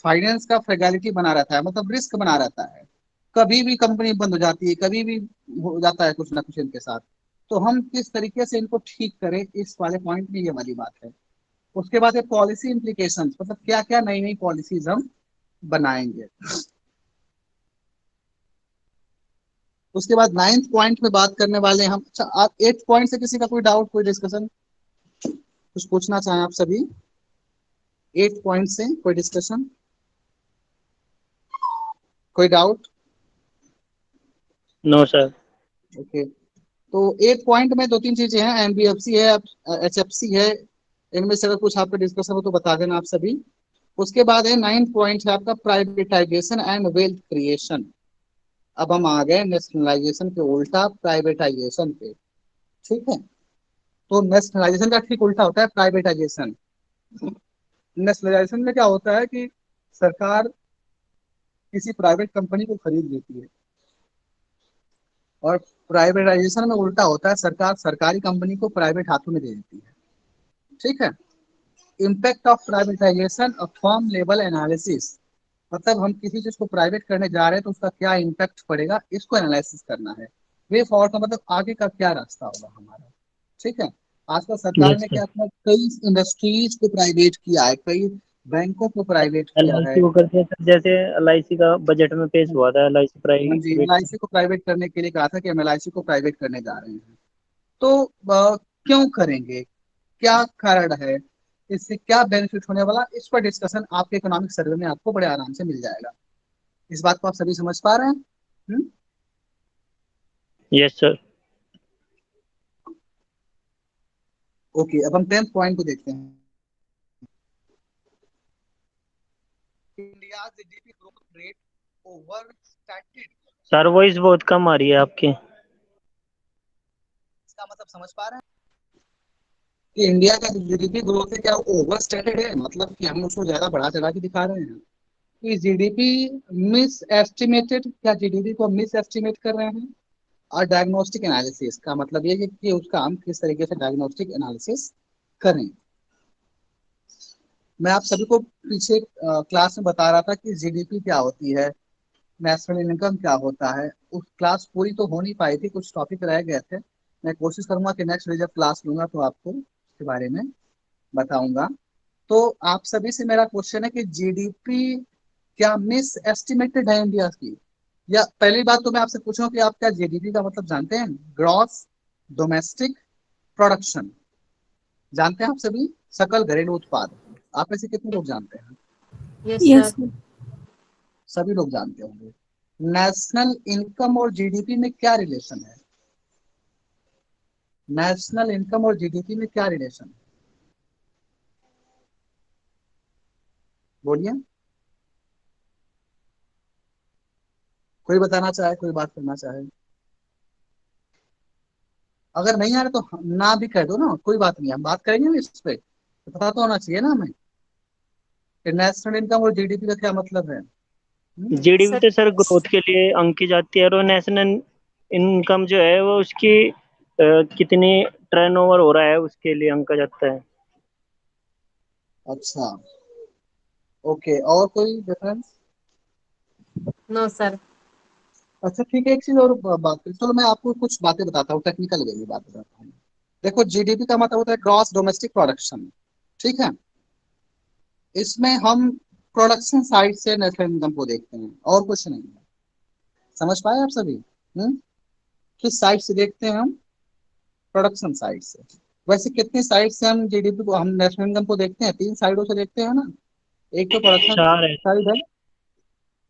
फाइनेंस का फ्रेगैलिटी बना रहता है, मतलब रिस्क बना रहता है। कभी भी कंपनी बंद हो जाती है, कभी भी हो जाता है कुछ ना कुछ इनके साथ। तो हम किस तरीके से इनको ठीक करें, इस वाले पॉइंट में ये वाली बात है। उसके बाद है पॉलिसी इम्प्लीकेशन, मतलब क्या क्या नई नई पॉलिसीज हम बनाएंगे। उसके बाद 9th पॉइंट में बात करने वाले हैं हम। अच्छा, आप 8th पॉइंट से किसी का कोई डाउट, कोई डिस्कशन, कुछ पूछना चाहें आप सभी? 8th पॉइंट से कोई डिस्कशन, कोई डाउट? No sir. ओके। तो 8th पॉइंट में दो तीन चीजें हैं, एनबीएफसी है, एचएफसी है। इनमें से अगर कुछ आपका डिस्कशन हो तो बता देना आप सभी। उसके बाद है 9th पॉइंट है आपका प्राइवेटाइजेशन एंड वेल्थ क्रिएशन। अब हम आ गए नेशनलाइजेशन के उल्टा प्राइवेटाइजेशन पे। ठीक है, तो नेशनलाइजेशन का ठीक उल्टा होता है प्राइवेटाइजेशन। नेशनलाइजेशन में क्या होता है कि सरकार किसी प्राइवेट कंपनी को खरीद लेती है, और प्राइवेटाइजेशन में उल्टा होता है, सरकार सरकारी कंपनी को प्राइवेट हाथों में दे देती है। ठीक है। Impact of privatisation firm level analysis, मतलब हम किसी चीज को प्राइवेट करने जा रहे हैं तो उसका क्या इम्पैक्ट पड़ेगा, इसको एनालिसिस करना है। वे फॉर का मतलब आगे का क्या रास्ता होगा हमारा। ठीक है। आजकल सरकार यस ने सर। क्या किया, कई इंडस्ट्रीज को प्राइवेट किया है, कई बैंकों को प्राइवेट एल किया आई है। सी को करते हैं सर, जैसे एल आई सी का बजट में पेश हुआ था, एल आई सी हाँ जी, प्राइवेट। एलआईसी को प्राइवेट करने के लिए कहा था कि हम एलआईसी को प्राइवेट करने जा रहे हैं। तो क्यों करेंगे, क्या कारण है, इससे क्या बेनिफिट होने वाला, इस पर डिस्कशन आपके इकोनॉमिक सर्वे में आपको बड़े आराम से मिल जाएगा। इस बात को आप सभी समझ पा रहे हैं? Yes sir. ओके, अब हम 10th पॉइंट को देखते हैं। India GDP growth rate overstated, sir voice बहुत कम आ रही है आपकी। इसका मतलब समझ पा रहे हैं कि इंडिया का जीडीपी ग्रोथ है क्या ओवर स्टैटेड है, मतलब कि हम उसको ज्यादा बढ़ा चढ़ा के दिखा रहे हैं कि जीडीपी मिस एस्टिमेटेड, क्या जीडीपी को मिस एस्टिमेट कर रहे हैं। और डायग्नोस्टिक एनालिसिस का मतलब ये है कि उसका हम किस तरीके से डायग्नोस्टिक एनालिसिस करें। मैं आप सभी को पीछे क्लास में बता रहा था कि जीडीपी क्या होती है, नेशनल इनकम क्या होता है। उस क्लास पूरी तो हो नहीं पाई थी, कुछ टॉपिक रह गए थे। मैं कोशिश करूंगा कि नेक्स्ट जब क्लास लूंगा तो आपको इसके बारे में बताऊंगा। तो आप सभी से मेरा क्वेश्चन है कि जीडीपी क्या मिस एस्टिमेटेड है इंडिया की? या पहली बात तो मैं आपसे पूछूं कि आप क्या जीडीपी का मतलब जानते हैं? ग्रॉस डोमेस्टिक प्रोडक्शन, जानते हैं आप सभी? सकल घरेलू उत्पाद। आप में से कितने लोग जानते हैं? Yes yes sir. सभी लोग जानते होंगे। नेशनल इनकम और जीडीपी में क्या रिलेशन है? नेशनल इनकम और जीडीपी में क्या रिलेशन है? बोलिए, कोई बताना चाहे, कोई बात करना चाहे। अगर नहीं आ रहा तो ना भी कह दो ना, कोई बात नहीं, हम बात करेंगे ना इस पे, तो पता तो होना चाहिए ना हमें कि नेशनल इनकम और जीडीपी का क्या मतलब है। जीडीपी सर तो सर ग्रोथ के लिए अंकी जाती है, और नेशनल इनकम जो है वो उसकी कितनी टर्नओवर हो रहा है उसके लिए अंका जाता है। अच्छा, ओके, और कोई डिफरेंस? No sir. अच्छा ठीक है, एक चीज और बात करें, चलो मैं आपको कुछ बातें बताता हूँ, टेक्निकल वे में बात बताता हूँ। देखो, जीडीपी का मतलब होता है ग्रॉस डोमेस्टिक प्रोडक्शन, ठीक है। इसमें हम प्रोडक्शन साइड से नेशनल इनकम को देखते हैं, और कुछ नहीं है। समझ पाए आप सभी? किस साइड से देखते हैं हम? प्रोडक्शन साइड से। वैसे कितनी साइड से हम जीडीपी को, हम नेशनल इनकम को देखते हैं? 3 साइडों से देखते हैं ना। एक तो प्रोडक्शन चार है। साइड है,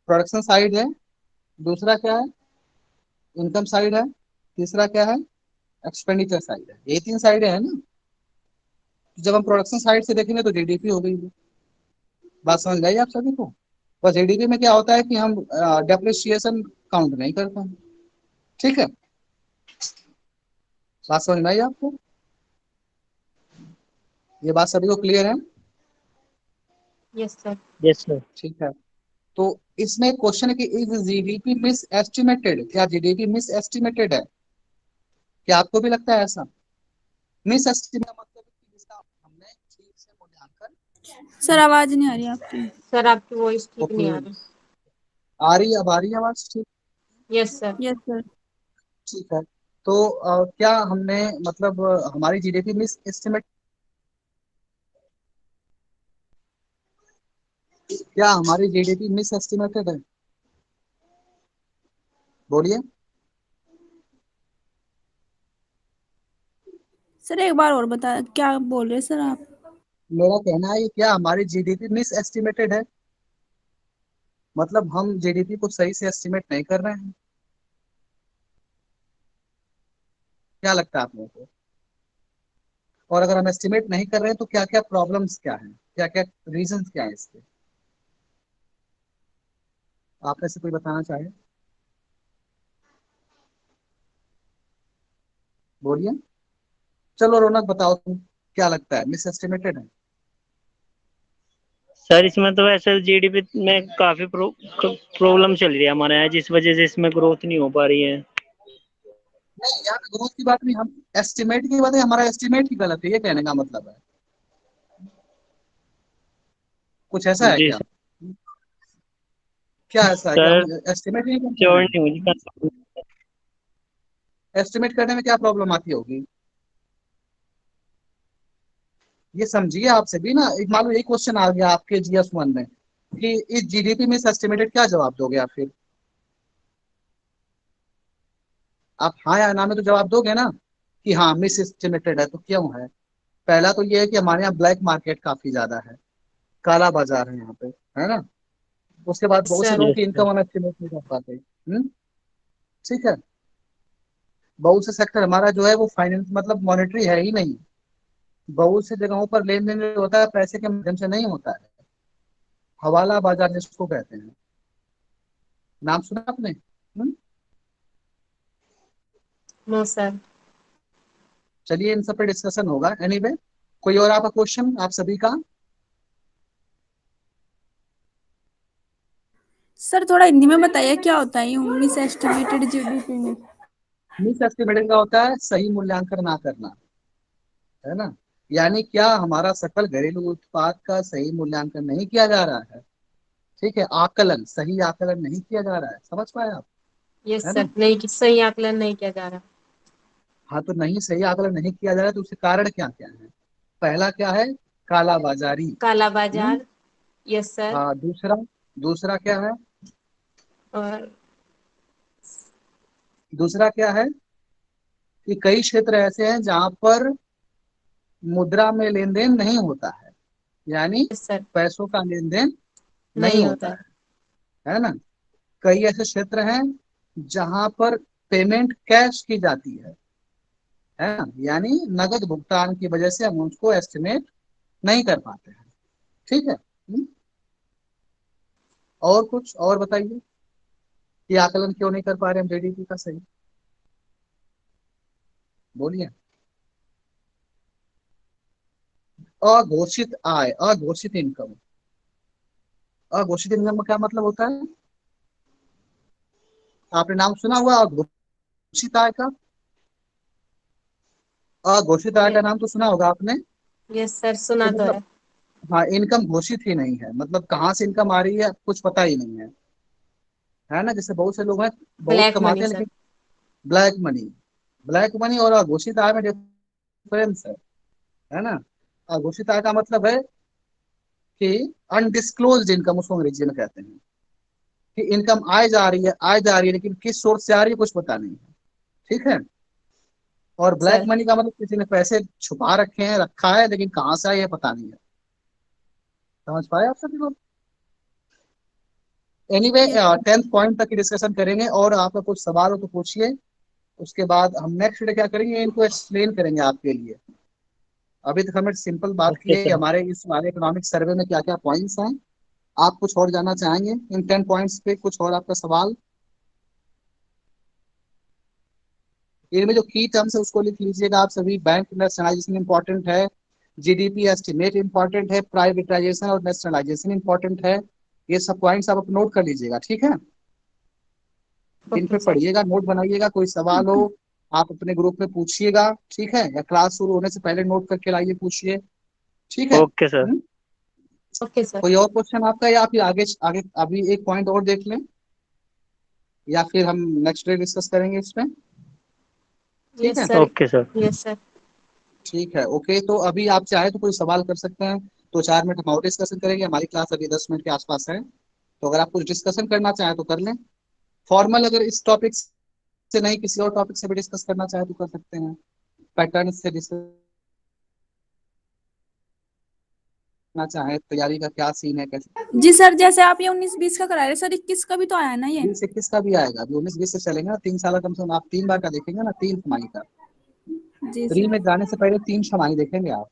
प्रोडक्शन साइड है। दूसरा क्या है? इनकम साइड है। तीसरा क्या है? एक्सपेंडिचर साइड है। ये 3 साइड है ना। जब हम प्रोडक्शन साइड से देखेंगे तो जीडीपी हो गई। बात समझ गई आप सभी को? बस जीडीपी में क्या होता है कि हम डेप्रिसिएशन काउंट नहीं करते हैं, ठीक है। बात समझ में आई आपको? ये बात सभी को क्लियर है? Yes sir. Yes sir. ठीक है। तो इसमें क्वेश्चन है कि इज जीडीपी मिस एस्टिमेटेड? क्या जीडीपी मिस एस्टिमेटेड है? क्या आपको भी लगता है ऐसा? मिस एस्टिमेट का मतलब है कि जिसका हमने ठीक से मूल्यांकन। सर आवाज नहीं आ रही आपकी। सर आपकी वॉइस ठीक नहीं ओके, आ रही। आ रही, अब आ रही है आवाज? ठीक। Yes sir. Yes sir. ठीक है। तो क्या हमने, मतलब हमारी जीडीपी मिस एस्टिमेट, क्या हमारी जीडीपी मिस एस्टिमेटेड है? बोलिए। सर एक बार और बता, क्या बोल रहे हैं सर आप? मेरा कहना है, क्या हमारी जीडीपी मिस एस्टिमेटेड है? मतलब हम जीडीपी को सही से एस्टिमेट नहीं कर रहे हैं। क्या लगता है आप लोगों को? और अगर हम एस्टिमेट नहीं कर रहे हैं तो क्या क्या प्रॉब्लम्स क्या हैं, क्या क्या रीजंस क्या है इसके? आप में से कोई बताना चाहे? बोलिए। चलो रौनक, बताओ तुम, क्या लगता है मिस एस्टिमेटेड है? सर इसमें तो वैसे जीडीपी में काफी प्रॉब्लम चल रही है हमारे यहाँ, जिस वजह से इसमें ग्रोथ नहीं हो पा रही है। नहीं, यहाँ पे ग्रोथ की बात नहीं, हम एस्टिमेट की बात है, हमारा एस्टिमेट ही गलत है, ये कहने का मतलब है। कुछ ऐसा है जी क्या? सर। क्या ऐसा है कि हम सर एस्टिमेट नहीं कर पा श्योर रहे हैं? नहीं मुझे। एस्टिमेट करने में क्या प्रॉब्लम आती होगी? ये समझिए, आपसे भी ना एक मान लो एक क्वेश्चन आ गया आपके GS1 में कि इस जीडीपी में एस्टिमेटेड, क्या जवाब दोगे आप फिर? आप हाँ या ना में तो जवाब दोगे ना कि हाँ मिस एस्टिमेटेड है, तो क्यों है? पहला तो ये है कि हमारे यहाँ ब्लैक मार्केट काफी ज्यादा है, काला बाजार है यहाँ पे, है ना। उसके बाद बहुत से सर। लोगों यस की सर। इनकम हम एस्टिमेट नहीं कर पाते। ठीक है। बहुत से सेक्टर हमारा जो है वो फाइनेंस, मतलब मॉनेटरी है ही नहीं। बहुत से जगहों पर लेन देन जो होता है पैसे के माध्यम से नहीं होता है, हवाला बाजार जिसको कहते हैं। नाम सुना आपने? No sir. चलिए, इन सब पे डिस्कशन होगा एनीवे। कोई और आपका क्वेश्चन, आप सभी का? सर थोड़ा हिंदी में बताइए क्या होता है ये मिस एस्टिमेटेड जीडीपी में? मिस एस्टिमेटेड का होता है सही मूल्यांकन ना करना, है ना। यानी क्या हमारा सकल घरेलू उत्पाद का सही मूल्यांकन नहीं किया जा रहा है, ठीक है। आकलन, सही आकलन नहीं किया जा रहा है, समझ पाए आप? यस है सर, ना। नहीं कि सही आकलन नहीं किया जा रहा। हाँ, तो नहीं, सही आकलन नहीं किया जा रहा है तो उसके कारण क्या क्या है? पहला क्या है? काला बाजारी। काला हम्म। बाजार। Yes sir. हाँ, दूसरा, दूसरा क्या है? और दूसरा क्या है कि कई क्षेत्र ऐसे हैं जहां पर मुद्रा में लेन देन नहीं होता है, यानी यस सर। पैसों का लेन देन नहीं नहीं होता होता है। है ना। कई ऐसे क्षेत्र हैं जहां पर पेमेंट कैश की जाती है, है ना, यानी नगद भुगतान की वजह से हम उसको एस्टिमेट नहीं कर पाते हैं। ठीक है। और कुछ और बताइए कि आकलन क्यों नहीं कर पा रहे हम जीडीपी का सही, बोलिए। अघोषित आय, अघोषित इनकम, अघोषित इनकम का क्या मतलब होता है? आपने नाम सुना हुआ अघोषित आय का? अघोषित आय का नाम तो सुना होगा आपने। यस सर, तो सुना तो मतलब है। हाँ, इनकम घोषित ही नहीं है, मतलब कहाँ से इनकम आ रही है कुछ पता ही नहीं है ना। जैसे बहुत से लोग हैं, बहुत ब्लैक कमाते मनी हैं सर। लेकिन ब्लैक मनी, ब्लैक मनी और अघोषित आय में डिफरेंस है ना। अघोषित आय का मतलब है कि अनडिस्क्लोज्ड इनकम, उसको अंग्रेजी में कहते हैं कि इनकम आए जा रही है, आए जा रही है, लेकिन किस सोर्स से आ रही है कुछ पता नहीं है। ठीक है। और ब्लैक सर मनी का मतलब किसी ने पैसे छुपा रखे हैं, रखा है, लेकिन कहाँ से आए ये पता नहीं है। समझ पाए आप सभी लोग? एनीवे, यस 10th पॉइंट तक की डिस्कशन करेंगे, और आपका कुछ सवाल हो तो पूछिए। उसके बाद हम नेक्स्ट डे क्या करेंगे, इनको एक्सप्लेन करेंगे आपके लिए। अभी तक हमने सिंपल बात की ओके है कि सर। हमारे इस वाले इकोनॉमिक सर्वे में क्या क्या पॉइंट्स हैं। आप कुछ और जानना चाहेंगे इन 10 पॉइंट्स पे, कुछ और आपका सवाल? इनमें जो की टर्म्स है उसको लिख लीजिएगा आप सभी। बैंक नेशनलाइजेशन इंपॉर्टेंट है, जीडीपी एस्टिमेट इंपॉर्टेंट है, प्राइवेटाइजेशन और नेशनलाइजेशन इंपॉर्टेंट है। ये सब पॉइंट्स आप नोट कर लीजिएगा, ठीक है। इन पे ओके सर। पढ़िएगा, नोट बनाइएगा, कोई सवाल हो आप अपने ग्रुप में पूछिएगा, ठीक है, या क्लास शुरू होने से पहले नोट करके लाइए, पूछिए, ठीक है। Okay sir. Okay sir. कोई और क्वेश्चन आपका, या फिर आगे आगे अभी एक पॉइंट और देख लें, या फिर हम नेक्स्ट डे डिस्कस करेंगे इस पे? ठीक यस है। Sir. Okay sir. Yes sir. ठीक है, ओके। तो अभी आप चाहे तो कोई सवाल कर सकते हैं, तो 4 मिनट हम और डिस्कशन करेंगे, हमारी क्लास अभी 10 मिनट के आसपास है। तो अगर आप कुछ डिस्कशन करना चाहें तो कर लें। फॉर्मल अगर इस टॉपिक से नहीं, किसी और टॉपिक से भी डिस्कस करना चाहे तो कर सकते हैं। पैटर्न से डिस्कस करना चाहे, तैयारी का क्या सीन है, कैसे। जी सर, जैसे आप ये 19-20 का करा रहे सर, 21 का भी तो आया ना ये? 20-21 का भी आएगा, अभी 19-20 से चलेंगे ना, 3 साल का कम से कम आप 3 बार का देखेंगे ना, 3 छमाही का। जी प्री सर। में जाने से पहले 3 छमाही देखेंगे आप।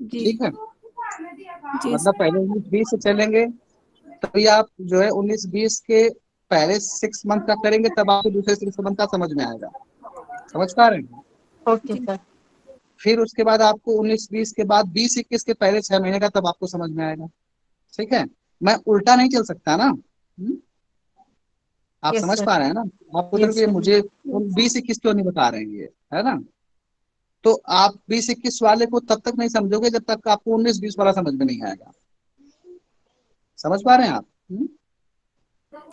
जी। ठीक है। जी मतलब सर। पहले 19-20 से चलेंगे, तभी आप जो है 19-20 के पहले 6 मंथ का करेंगे, तब आपको दूसरे 6 मंथ का समझ में आएगा। समझ पा रहे हैं? ओके जी। सर। फिर उसके बाद आपको 19-20 के बाद 20-21 के पहले 6 महीने का, तब आपको समझ में आएगा। ठीक है। मैं उल्टा नहीं चल सकता ना। आप यस समझ सर। पा रहे हैं ना? आप पूछ रहे हो यस कि सर। मुझे 20-21 क्यों नहीं बता रहे हैं ये, है ना। तो आप 20-21 वाले को तब तक नहीं समझोगे जब तक आपको 19-20 वाला समझ में नहीं आएगा। समझ पा रहे हैं आप?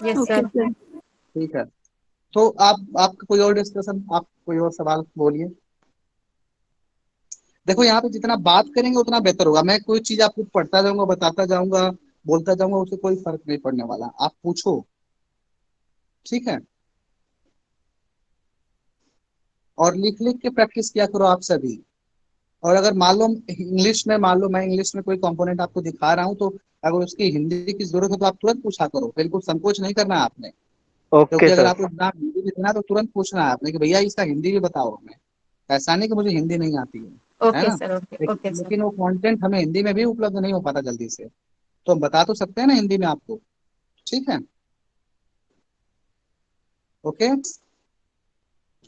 Yes okay sir. सर। ठीक है। तो आपका कोई और डिस्कशन, आप कोई और सवाल बोलिए। देखो, यहाँ पे जितना बात करेंगे उतना बेहतर होगा। मैं कोई चीज आपको पढ़ता जाऊंगा, बताता जाऊंगा, बोलता जाऊंगा, उससे कोई फर्क नहीं पड़ने वाला। आप पूछो, ठीक है। और लिख लिख के प्रैक्टिस किया करो आप सभी। और अगर मालूम इंग्लिश में, मान लो मैं इंग्लिश में कोई कंपोनेंट आपको दिखा रहा हूँ, तो अगर उसकी हिंदी की जरूरत हो तो आप तुरंत पूछा करो, बिल्कुल संकोच नहीं करना है आपने। ओके क्योंकि अगर सर। आपको एग्जाम हिंदी में देना है, तो तुरंत पूछना है आपने कि भैया इसका हिंदी भी बताओ हमें। ऐसा नहीं कि मुझे हिंदी नहीं आती है ओके ना। सर। Okay okay sir. लेकिन वो कंटेंट हमें हिंदी में भी उपलब्ध नहीं हो पाता जल्दी से, तो हम बता तो सकते हैं ना हिंदी में आपको। ठीक है, ओके।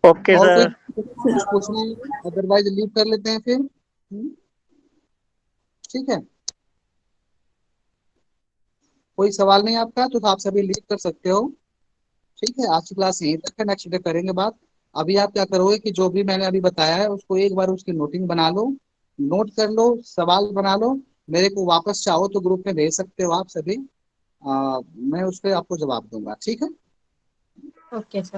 ओके और कोई सर। कुछ पूछना है, अदरवाइज लीव कर लेते हैं फिर। ठीक है। कोई सवाल नहीं आपका, तो आप सभी लीव कर सकते हो। ठीक है, आज की क्लास यहीं तक है, नेक्स्ट डे करेंगे बात। अभी आप क्या करोगे कि जो भी मैंने अभी बताया है उसको एक बार उसकी नोटिंग बना लो, नोट कर लो, सवाल बना लो। मेरे को वापस चाहो तो ग्रुप में भेज सकते हो आप सभी। मैं उस पर आपको जवाब दूंगा, ठीक है। Okay sir.